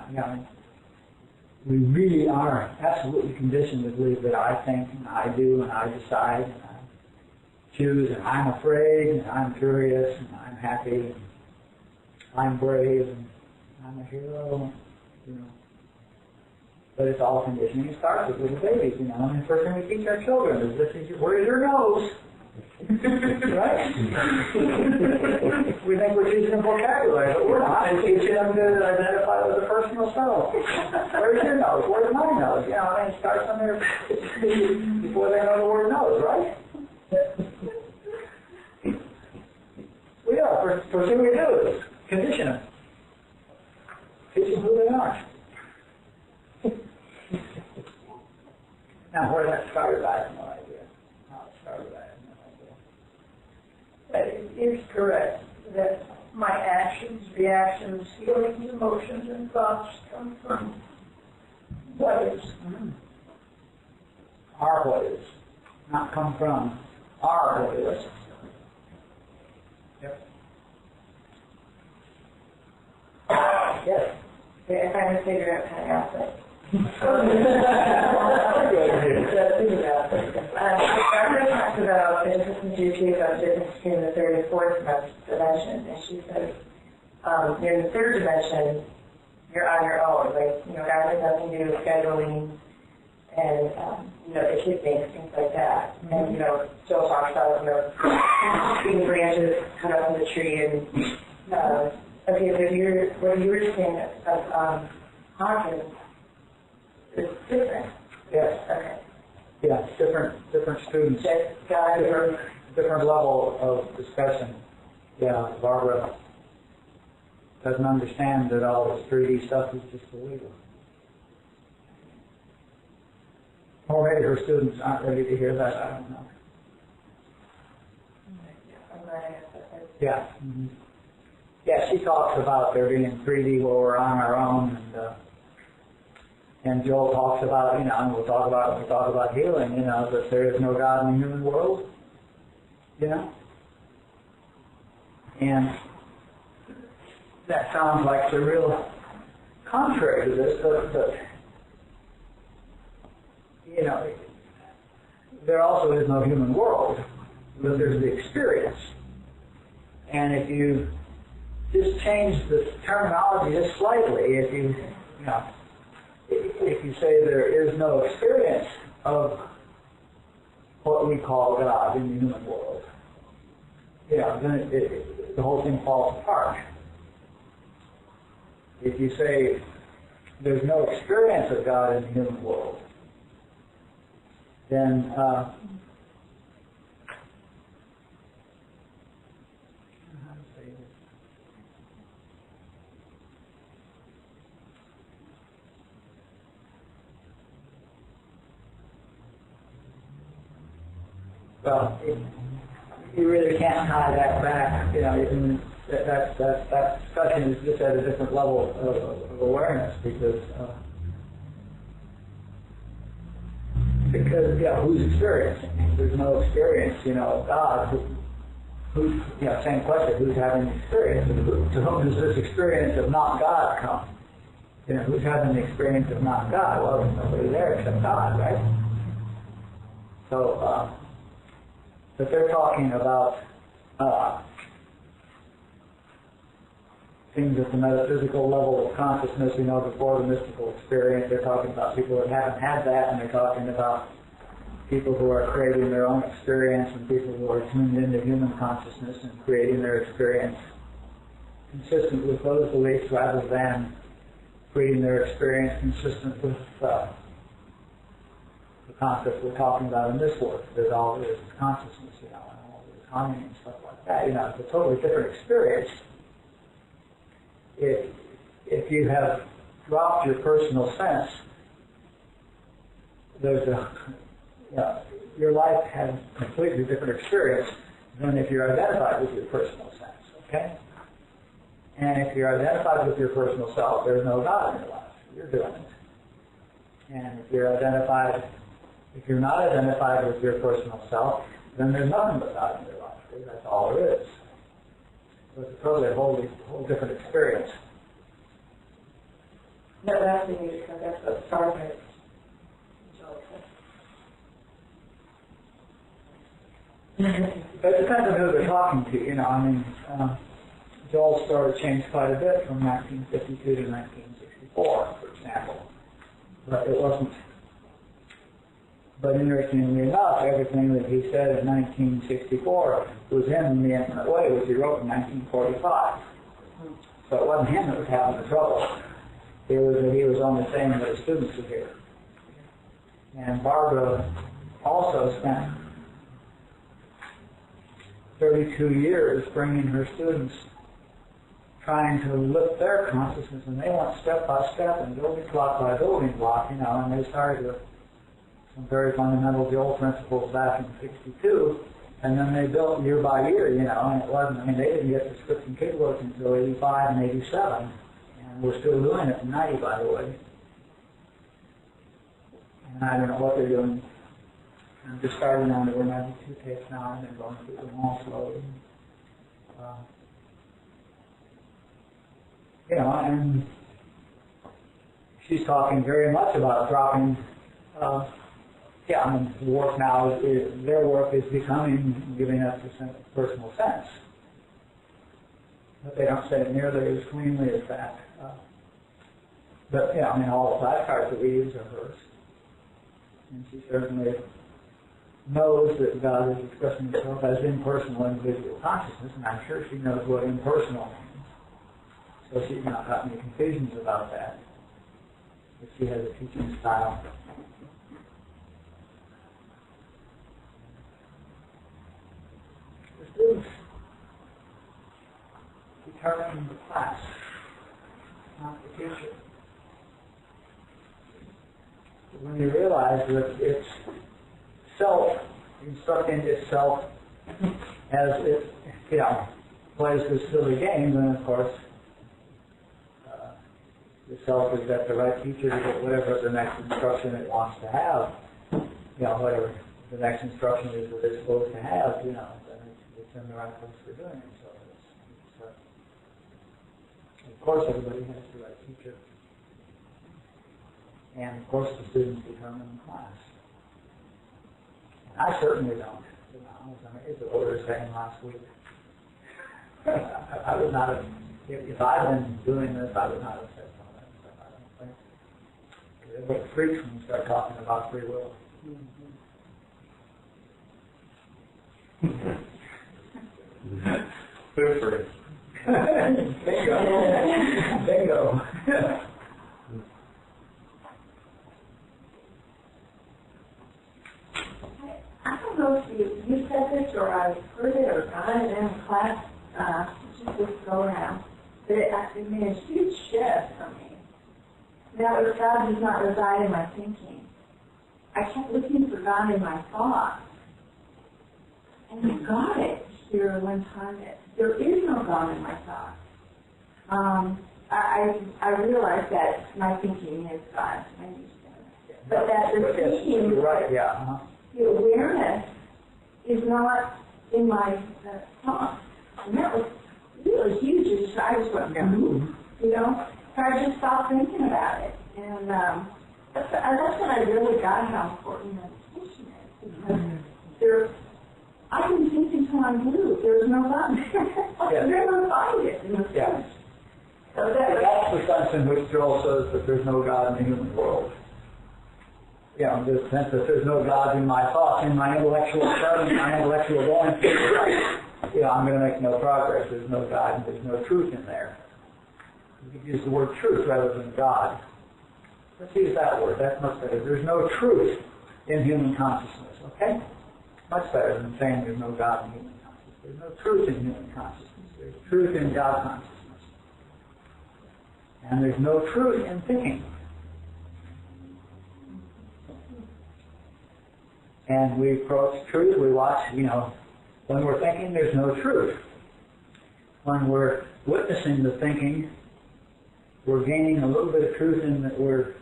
we really are absolutely conditioned to believe that I think, and I do, and I decide, and I choose, and I'm afraid, and I'm curious, and I'm happy, and I'm brave, and I'm a hero, But it's all conditioning. It starts with little babies, And the first thing we teach our children is where's your nose? Right? We think we're teaching them vocabulary, but we're not. We're teaching them to identify with a personal self. Where's your nose? Where's my nose? And it starts on there before they know the word nose, right? We are. First thing we do is condition them. Teach them who they are. Now, where that started, I have no idea. How it started, I have no idea. But it is correct that my actions, reactions, feelings, emotions, and thoughts come from what is. Are what is. Not come from. Are what is. Yep. Yes. Okay, I finally figured out how to ask that. Barbara talked about business and duty, about difference between the third and fourth dimension, and she said, in the third dimension, you're on your own, that has nothing to do with scheduling and, the kid things like that. And, Joe talks about, being branches cut up in the tree and, okay, but what you were saying of Hawkins, it's different. Yes. Okay. Yeah, different students. Different level of discussion. Yeah, Barbara doesn't understand that all this 3D stuff is just illegal. maybe her students aren't ready to hear that. I don't know. I'm glad I asked that. Yeah. Mm-hmm. Yeah, she talks about there being 3D where we're on our own, and Joel talks about, and we'll talk about healing, that there is no God in the human world, and that sounds like the real contrary to this, but there also is no human world, but there's the experience. And if you just change the terminology just slightly, if you say there is no experience of what we call God in the human world, then the whole thing falls apart. If you say there's no experience of God in the human world, then well, you really can't tie that back. That discussion is just at a different level of awareness because who's experiencing? There's no experience, of God. Who's same question. Who's having the experience? To whom does this experience of not God come? Who's having the experience of not God? Well, there's nobody there except God, right? So. But they're talking about things at the metaphysical level of consciousness, before the mystical experience. They're talking about people that haven't had that, and they're talking about people who are creating their own experience and people who are tuned into human consciousness and creating their experience consistent with those beliefs rather than creating their experience consistent with the concepts we're talking about in this work. There's all this consciousness, and all this harmony and stuff like that. It's a totally different experience. If you have dropped your personal sense, there's your life has a completely different experience than if you're identified with your personal sense. Okay? And if you're identified with your personal self, there's no God in your life. You're doing it. And if you're not identified with your personal self, then there's nothing but God in your life. That's all there is. So it's totally a whole different experience. No, that's the news, because that's what started Joel said. But it depends on who they're talking to. Joel's story changed quite a bit from 1952 to 1964, for example. But it wasn't. But interestingly enough, everything that he said in 1964 was him in the infinite way, which he wrote in 1945. So it wasn't him that was having the trouble. It was that he was only saying that his students would hear. And Barbara also spent 32 years bringing her students, trying to lift their consciousness, and they went step by step and building block by building block, and they started with some very fundamental Joel principles back in 62, and then they built year by year, and it wasn't, they didn't get the scripts and kickbooks until 85 and 87, and we're still doing it in 90, by the way. And I don't know what they're doing. I'm just starting on the 92 tapes now, and then going through them all slowly. And she's talking very much about dropping, the work now their work is becoming giving us a sense of personal sense. But they don't say it nearly as cleanly as that. But all the flashcards that we use are hers. And she certainly knows that God is expressing himself as impersonal individual consciousness, and I'm sure she knows what impersonal means. So she's not got any confusions about that. But she has a teaching style. The students determine the class, not the teacher. The when you realize that it's self-instructing itself as it, plays this silly game, then of course, the self is at the right teacher to get whatever the next instruction it wants to have. Whatever the next instruction is that it's supposed to have, then it's in the right place for doing it. So of course, everybody has the right teacher. And of course, the students determine the class. And I certainly don't. It's what we were saying last week. I would not have, if I'd been doing this, I would not have said some of that stuff, I don't think. Because it freaks when you start talking about free will. Good for it. Bingo. Bingo. I don't know if you said this or I heard it or got it in class just this go around, but it made a huge shift for me. That was God does not reside in my thinking. I kept looking for God in my thoughts. And I got it here one time. There is no God in my thoughts. I realized that my thinking is God. But that the thinking, right, yeah. the awareness is not in my thoughts. And that was really huge. I just went, So I just stopped thinking about it. And that's when I really got how important meditation is. Because I can think until I'm blue. There's no God there. I'll never find it. Yeah. So That's the sense in which Joel says that there's no God in the human world. In the sense that there's no God in my thoughts, in my intellectual presence, my intellectual going. I'm going to make no progress. There's no God and there's no truth in there. You could use the word truth rather than God. Let's use that word. That's much better. There's no truth in human consciousness, okay? Much better than saying there's no God in human consciousness. There's no truth in human consciousness. There's truth in God consciousness. And there's no truth in thinking. And we approach truth, we watch, when we're thinking, there's no truth. When we're witnessing the thinking, we're gaining a little bit of truth in that we're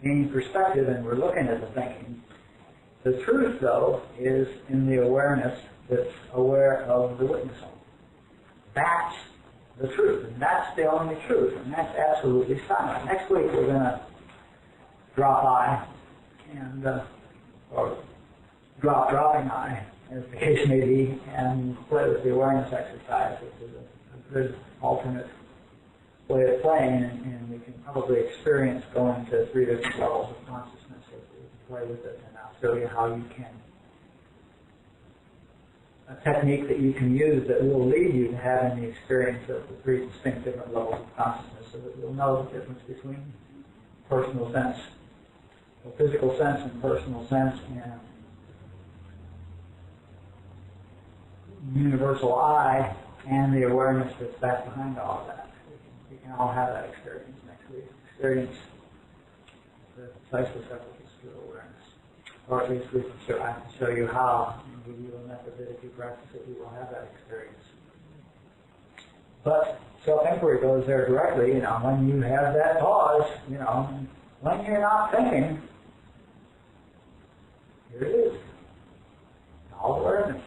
gaining perspective and we're looking at the thinking. The truth, though, is in the awareness that's aware of the witnessing. That's the truth, and that's the only truth, and that's absolutely silent. Next week we're going to drop I, and or dropping I, as the case may be, and play with the awareness exercise, which is a good alternate way of playing, and we can probably experience going to 3 different levels of consciousness if we play with it, and I'll show you how you can. A technique that you can use that will lead you to having the experience of the 3 distinct different levels of consciousness, so that you'll know the difference between personal sense, the physical sense and personal sense, and universal I, and the awareness that's back behind all of that. We can all have that experience next week. Experience the precisely separate physical awareness. Or at least I can show you how, and give you a method that if you practice it, you will have that experience. But self-inquiry goes there directly, when you have that pause, when you're not thinking, here it is. All awareness.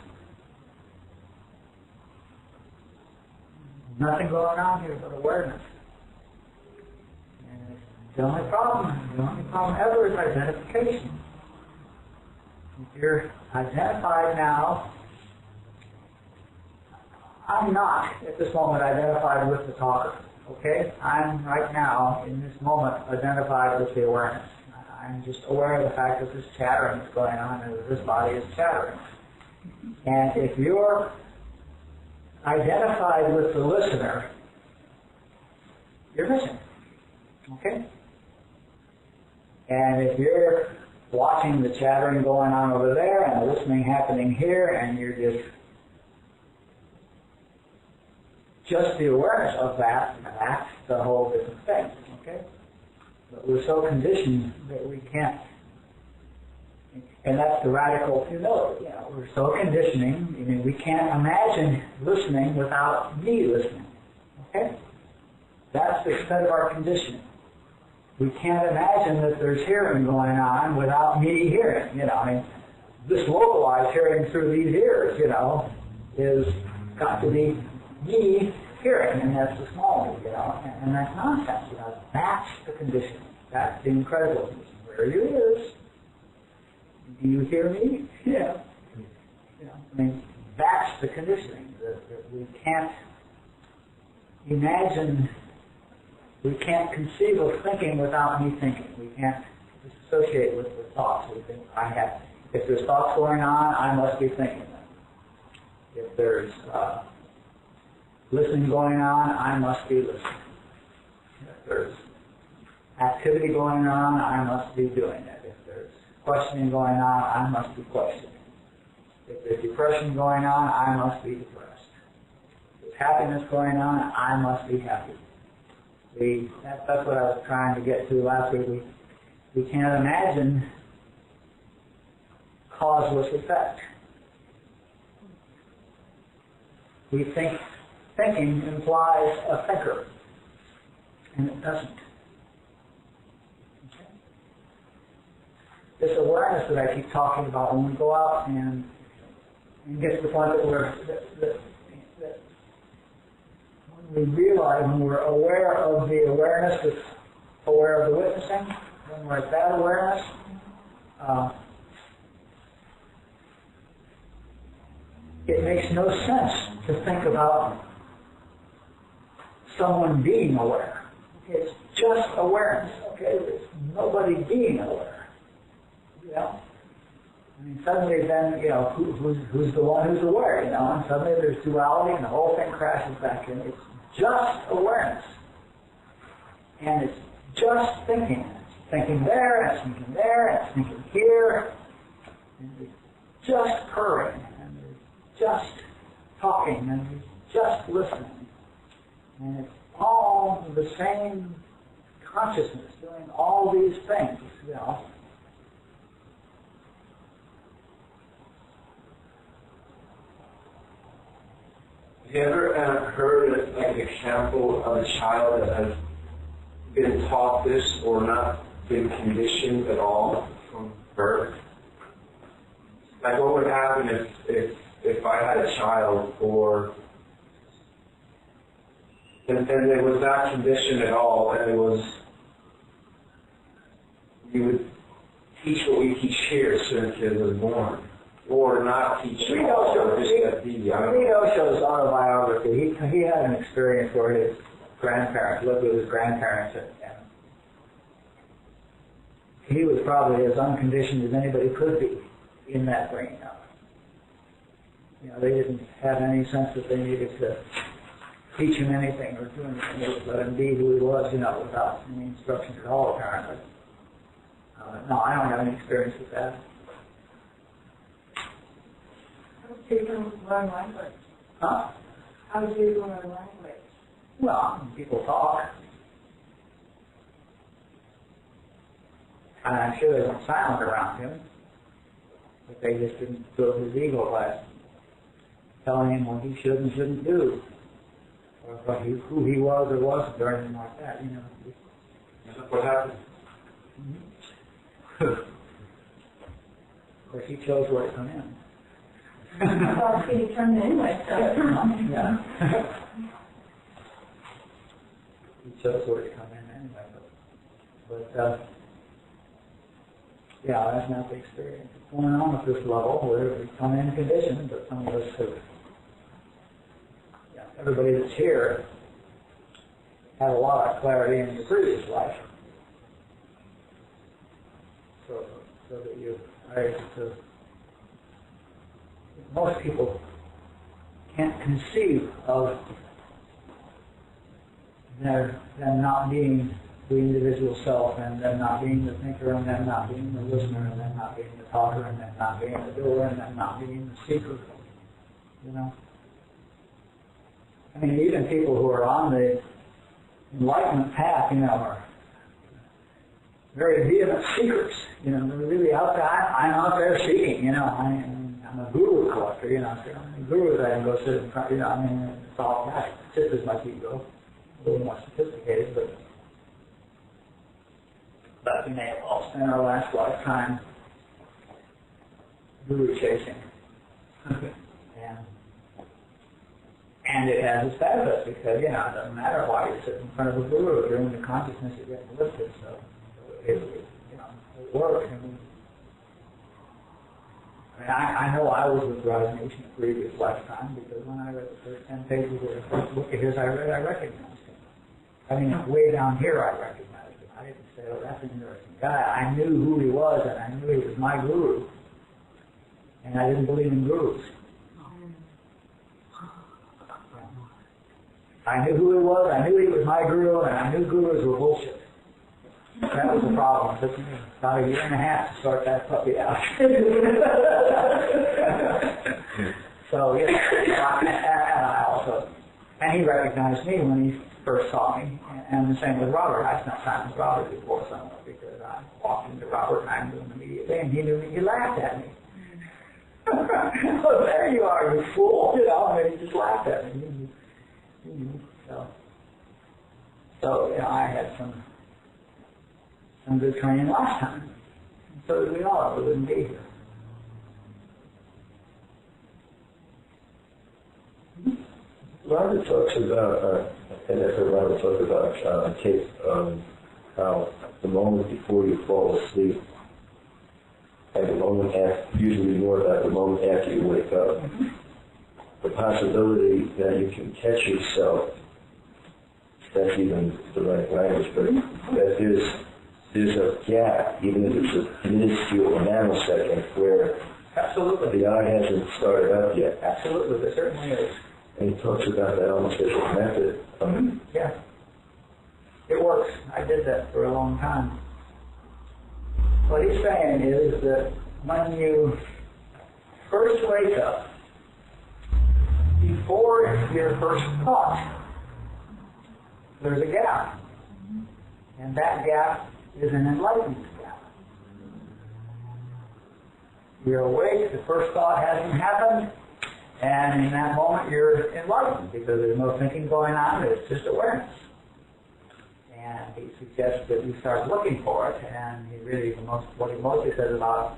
Nothing going on here but awareness. And the only problem ever is identification. If you're identified now, I'm not at this moment identified with the talker, okay? I'm right now, in this moment, identified with the awareness. I'm just aware of the fact that this chattering is going on and that this body is chattering. And if you're identified with the listener, you're missing, okay? And if you're watching the chattering going on over there and the listening happening here, and you're just the awareness of that, that's a whole different thing, okay? But we're so conditioned that we can't And that's the radical humility. We're so conditioning. I mean, we can't imagine listening without me listening. Okay? That's the extent of our conditioning. We can't imagine that there's hearing going on without me hearing. I mean, this localized hearing through these ears, is got to be me hearing, and that's the small me, and that's nonsense. That's the conditioning. That's the incredible conditioning. Where are your ears? Do you hear me? Yeah. I mean, that's the conditioning. That we can't imagine, we can't conceive of thinking without me thinking. We can't disassociate with the thoughts. We think, if there's thoughts going on, I must be thinking them. If there's listening going on, I must be listening. If there's activity going on, I must be doing it. If there's questioning going on, I must be questioning. If there's depression going on, I must be depressed. If there's happiness going on, I must be happy. That's what I was trying to get to last week. We can't imagine causeless effect. We think thinking implies a thinker, and it doesn't. Okay? This awareness that I keep talking about, when we go out and get to the point that when we realize, when we're aware of the awareness that's aware of the witnessing, when we're at that awareness, it makes no sense to think about someone being aware. Okay, it's just awareness. Okay, there's nobody being aware. I mean, suddenly then, who's the one who's aware? And suddenly there's duality, and the whole thing crashes back in. It's just awareness, and it's just thinking. It's thinking there, and it's thinking there, and it's thinking here, and it's just purring, and it's just talking, and it's just listening. And it's all the same consciousness doing all these things, Have you ever heard an example of a child that has been taught this or not been conditioned at all from birth? Like, what would happen if I had a child and it was not conditioned at all, and we would teach what we teach here as soon as the kid was born, or not teach at all, or just let be. Show's autobiography, he had an experience where his grandparents lived with his grandparents, and he was probably as unconditioned as anybody could be in that brain. They didn't have any sense that they needed to teach him anything or do anything. They just let him be who he was, without any instructions at all, apparently. No, I don't have any experience with that. How do people learn language? Huh? How do people learn language? Well, people talk. And I'm sure they weren't silent around him, but they just didn't fill his ego by telling him what he should and shouldn't do, or who he was or wasn't, or anything like that. That's what happened. Of course, he chose where to come in. Well, he turned in anyway, so. Yeah. He chose where to come in anyway, but that's not the experience. What's going on at this level, where we come in conditioned, but some of us have, everybody that's here had a lot of clarity in your previous life. So that you are able to, most people can't conceive of them not being the individual self, and them not being the thinker, and them not being the listener, and them not being the talker, and them not being the doer, and them not being the seeker. I mean, even people who are on the enlightenment path, are very vehement seekers. You know, they're really out there. I'm out there seeking. You know, I'm a guru collector. You know, so I'm a guru that I can go sit in front. You know, I mean, it's all that. Just as much ego, a little more sophisticated, but we may all spend our last lifetime guru chasing. And it has its benefits because, you know, it doesn't matter why you sit in front of a guru, you're in the consciousness you're getting lifted, so it works. I know I was with Rashneesh in a previous lifetime because when I read the first 10 pages of the first book of his I read, I recognized him. I mean, way down here I recognized him. I didn't say, oh, that's an interesting guy. I knew who he was and I knew he was my guru. And I didn't believe in gurus. I knew who he was, I knew he was my guru, and I knew gurus were bullshit. That was the problem. It took me about a year and a half to sort that puppy out. So, yeah, and he recognized me when he first saw me, and the same with Robert. I spent time with Robert before somewhere because I walked into Robert and I knew him immediately, and he knew me, he laughed at me. Oh, there you are, you fool, you know, and he just laughed at me. So you know, I had some good training last time. And so did we all, we wouldn't be here. Robert talks about, and I've heard Robert talk about how the moment before you fall asleep and the moment after, usually more about the moment after you wake up. The possibility that you can catch yourself, that's even the right language, but that there's a gap, even if it's a minuscule nanosecond, where absolutely the eye hasn't started up yet. Absolutely, there certainly is. And he talks about that almost as a method. Yeah. It works. I did that for a long time. What he's saying is that when you first wake up, before your first thought, there's a gap. And that gap is an enlightenment gap. You're awake, the first thought hasn't happened, and in that moment you're enlightened because there's no thinking going on, it's just awareness. And he suggests that you start looking for it, and he really, what he mostly says about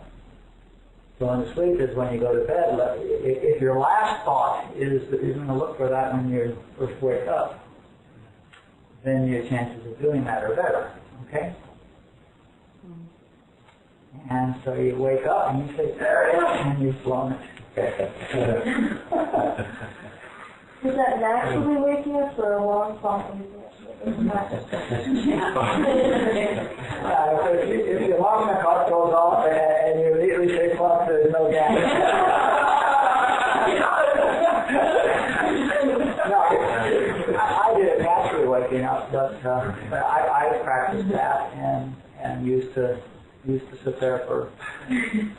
going to sleep is when you go to bed, if your last thought is that you're going to look for that when you first wake up, then your chances of doing that are better, okay? And so you wake up and you say, there it is, and you've blown it. Does that naturally wake you up for a long time? If your alarm clock goes off and you immediately say, "Fuck," there's no gap. No, I did it naturally waking up, but I practiced that and used to sit there for. I mean,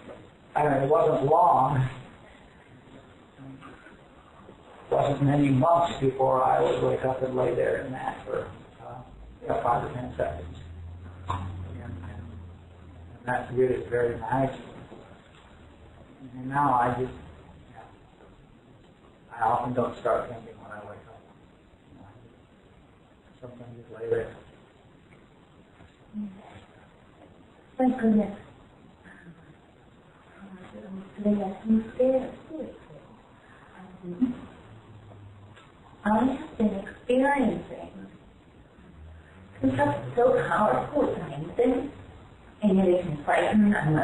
it wasn't long. It wasn't many months before I would wake up and lay there in that for 5 or 10 seconds. And that's really very nice. And now I often don't start thinking when I wake up. Sometimes just lay there. Thank goodness. I have been experiencing something so powerful and amazing, and yet it can frighten and I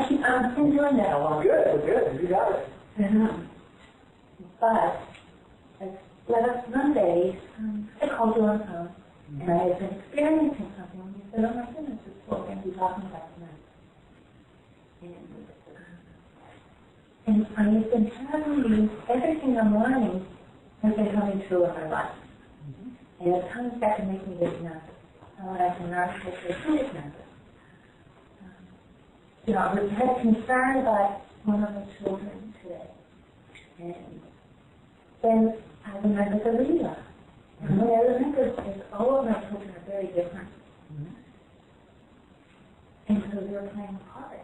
keep on doing that a lot. Good, you got it. But last Monday, I called you on the phone, and I had been experiencing something, and you said, "Oh my goodness, it's what we're going to be talking about tonight." And I have been telling you everything I'm learning has been coming true in my life. And it comes back and makes me get nervous. When I can learn to get nervous. I was had concern about one of my children today. And then I remembered the Leelaa. And the other thing is all of my children are very different. And so they're playing a part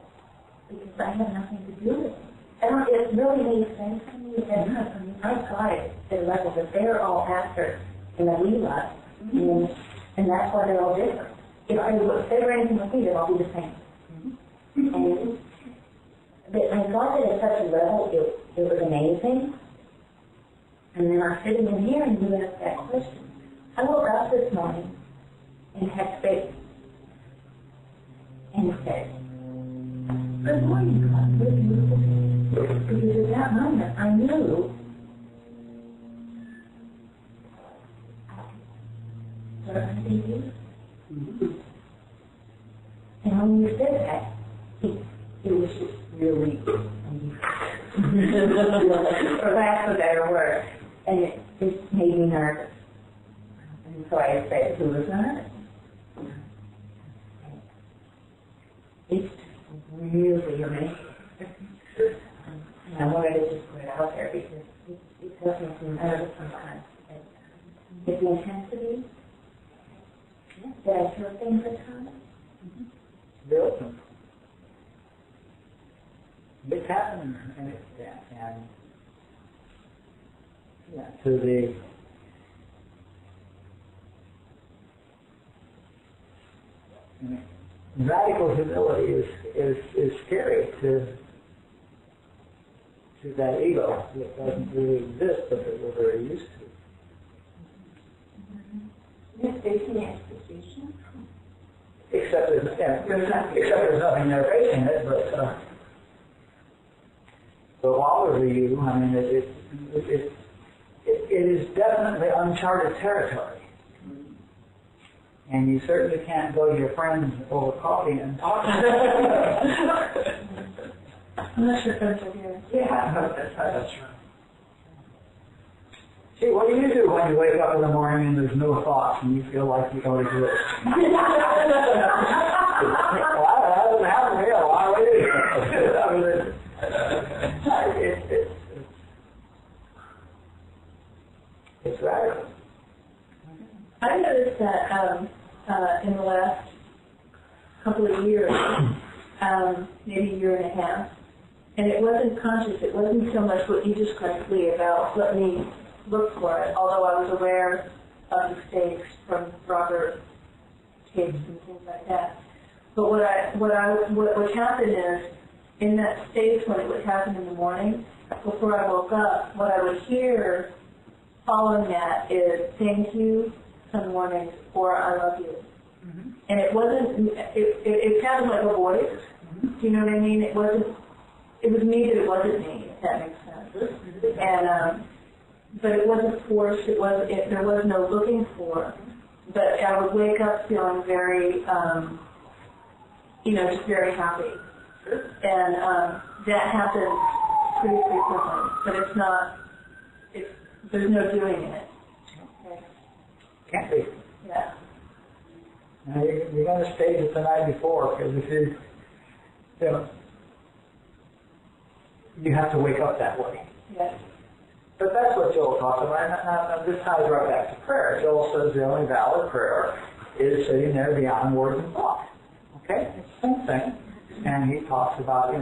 because I have nothing to do with it. And it really made sense to me that I got it at a level that they're all after in a Leelaa, and that's why they're all different. If they were anything with me, they'd all be the same. And but I got it at such a level, it was amazing. And then I'm sitting in here and you asked that question. I woke up this morning and had faith and said, "Good morning, God. What a beautiful day." Because at that moment, I knew what I'm going to be. And when you said that, it was just really for lack of a better word. And it made me nervous. And so I said, "Who was nervous?" It's really amazing. And I wanted to just put it out there because it does make me nervous sometimes. It's the intensity that I feel things at times. Really? It's happening, and it's to the radical humility is scary to that ego that doesn't really exist, but that we're very used to. You're facing the expectation. Except there's nothing there facing it, but while we're you, I mean, it is definitely uncharted territory. And you certainly can't go to your friends over coffee and talk to them. Unless your friends are here. Yeah, that's right. See, what do you do when you wake up in the morning and there's no thoughts and you feel like you don't exist? Well, that doesn't happen to me a lot of ways. It's radical. I noticed that in the last couple of years, maybe a year and a half, and it wasn't conscious, it wasn't so much what you described, Lee, about let me look for it, although I was aware of the mistakes from Robert tapes and things like that. But what happened is, in that state when it would happen in the morning, before I woke up, what I would hear following that is thank you some mornings or I love you. Mm-hmm. And it wasn't, it sounded like a voice. Mm-hmm. Do you know what I mean? It was me, but it wasn't me, if that makes sense. Mm-hmm. And, but it wasn't forced, there was no looking for. But I would wake up feeling very, just very happy. And that happens pretty frequently, but it's not, there's no doing in it. Okay. Can't be. Yeah. Now you're going to stage it the night before, because if you have to wake up that way. Yes. But that's what Joel talks about. Now, this ties right back to prayer. Joel says the only valid prayer is sitting there beyond words and thought. Okay? It's the same thing. And he talks about,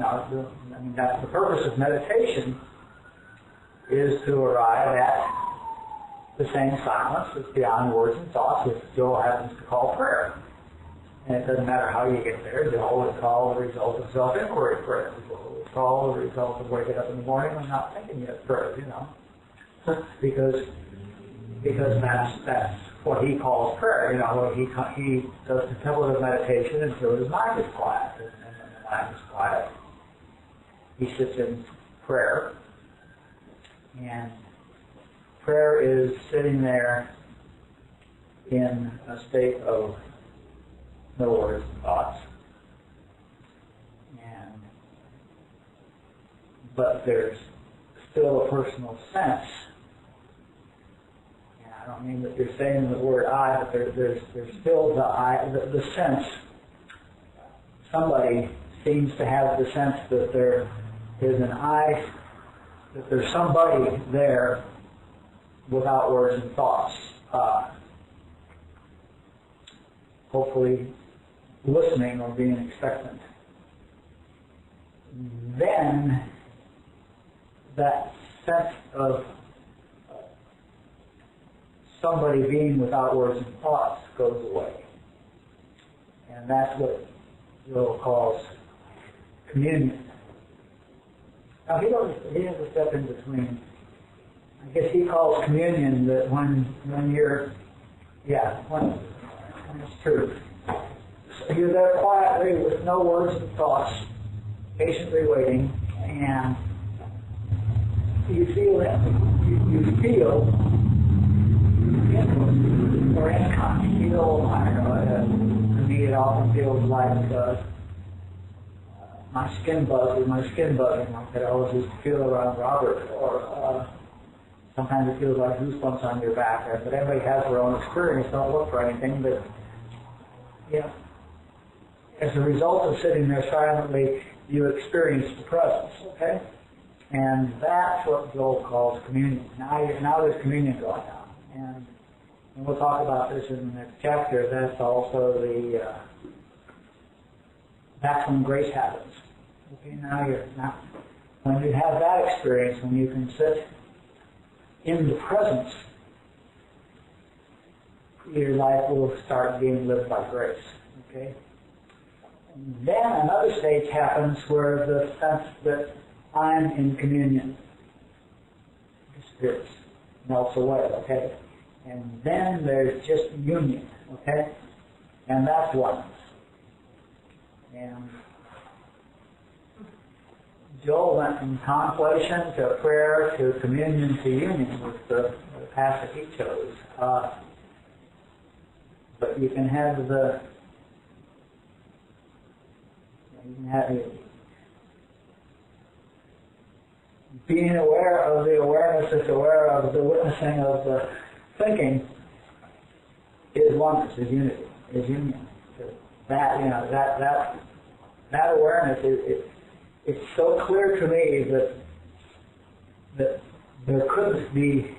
that's the purpose of meditation, is to arrive at the same silence that's beyond words and thoughts, which Joel happens to call prayer. And it doesn't matter how you get there. Joel would call the result of self-inquiry prayer. Joel would call the result of waking up in the morning and not thinking yet prayer, because that's what he calls prayer. He does contemplative meditation until his mind is quiet. And when the mind is quiet, he sits in prayer. And prayer is sitting there in a state of no words and thoughts. But there's still a personal sense. And I don't mean that you're saying the word I, but there's still the sense. Somebody seems to have the sense that there is an I, that there's somebody there without words and thoughts. hopefully listening or being expectant, then that sense of somebody being without words and thoughts goes away. And that's what Will calls communion. Now he has a step in between. I guess he calls communion that when you're, when it's true. So you're there quietly with no words and thoughts, patiently waiting, and you feel that, you feel or income. You know, I don't know, to me it often feels like my skin buzzing, like that I always used to feel around Robert, or sometimes it feels like goosebumps on your back. But everybody has their own experience. Don't look for anything, but as a result of sitting there silently, you experience the presence. Okay, and that's what Joel calls communion. Now there's communion going on, and we'll talk about this in the next chapter. That's also that's when grace happens. Okay, now when you have that experience, when you can sit in the presence, your life will start being lived by grace. Okay? And then another stage happens where the sense that I'm in communion disappears, melts away. Okay? And then there's just union. Okay? And that's oneness. And Joel went from contemplation to prayer to communion to union with the path that he chose. But you can have being aware of the awareness that's aware of the witnessing of the thinking is oneness, is unity, is union. That awareness it's so clear to me that there couldn't be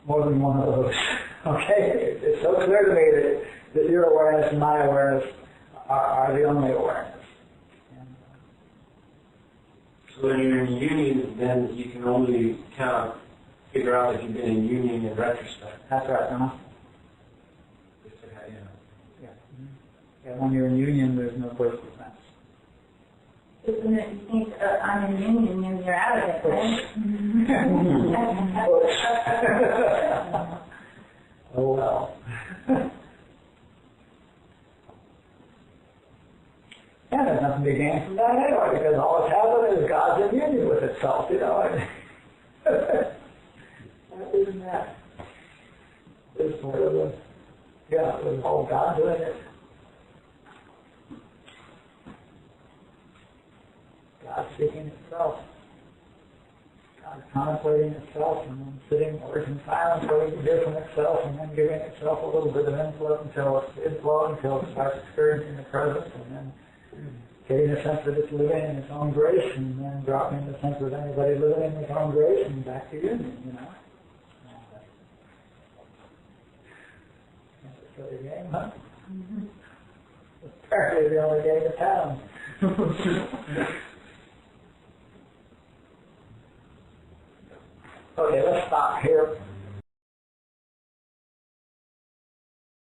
more than one of those. Okay? It's so clear to me that your awareness and my awareness are the only awareness. So when you're in union, then you can only kind of figure out that you've been in union in retrospect. That's right, Yeah, when you're in union, there's no place for sense. Isn't it, you think I'm in union and you're out of it, right? Oh well. Yeah, there's nothing to gain from that anyway, because all that's happened is God's in union with itself, Isn't that? It's sort of it was all God doing it. God seeking itself. God contemplating itself, and then sitting or in silence waiting to hear from itself, and then giving itself a little bit of inflow until it starts experiencing the presence, and then getting a sense that it's living in its own grace, and then dropping the sense of anybody living in its own grace, and back to union, That's a silly game, huh? Mm-hmm. It's apparently the only game in town. Okay, let's stop here.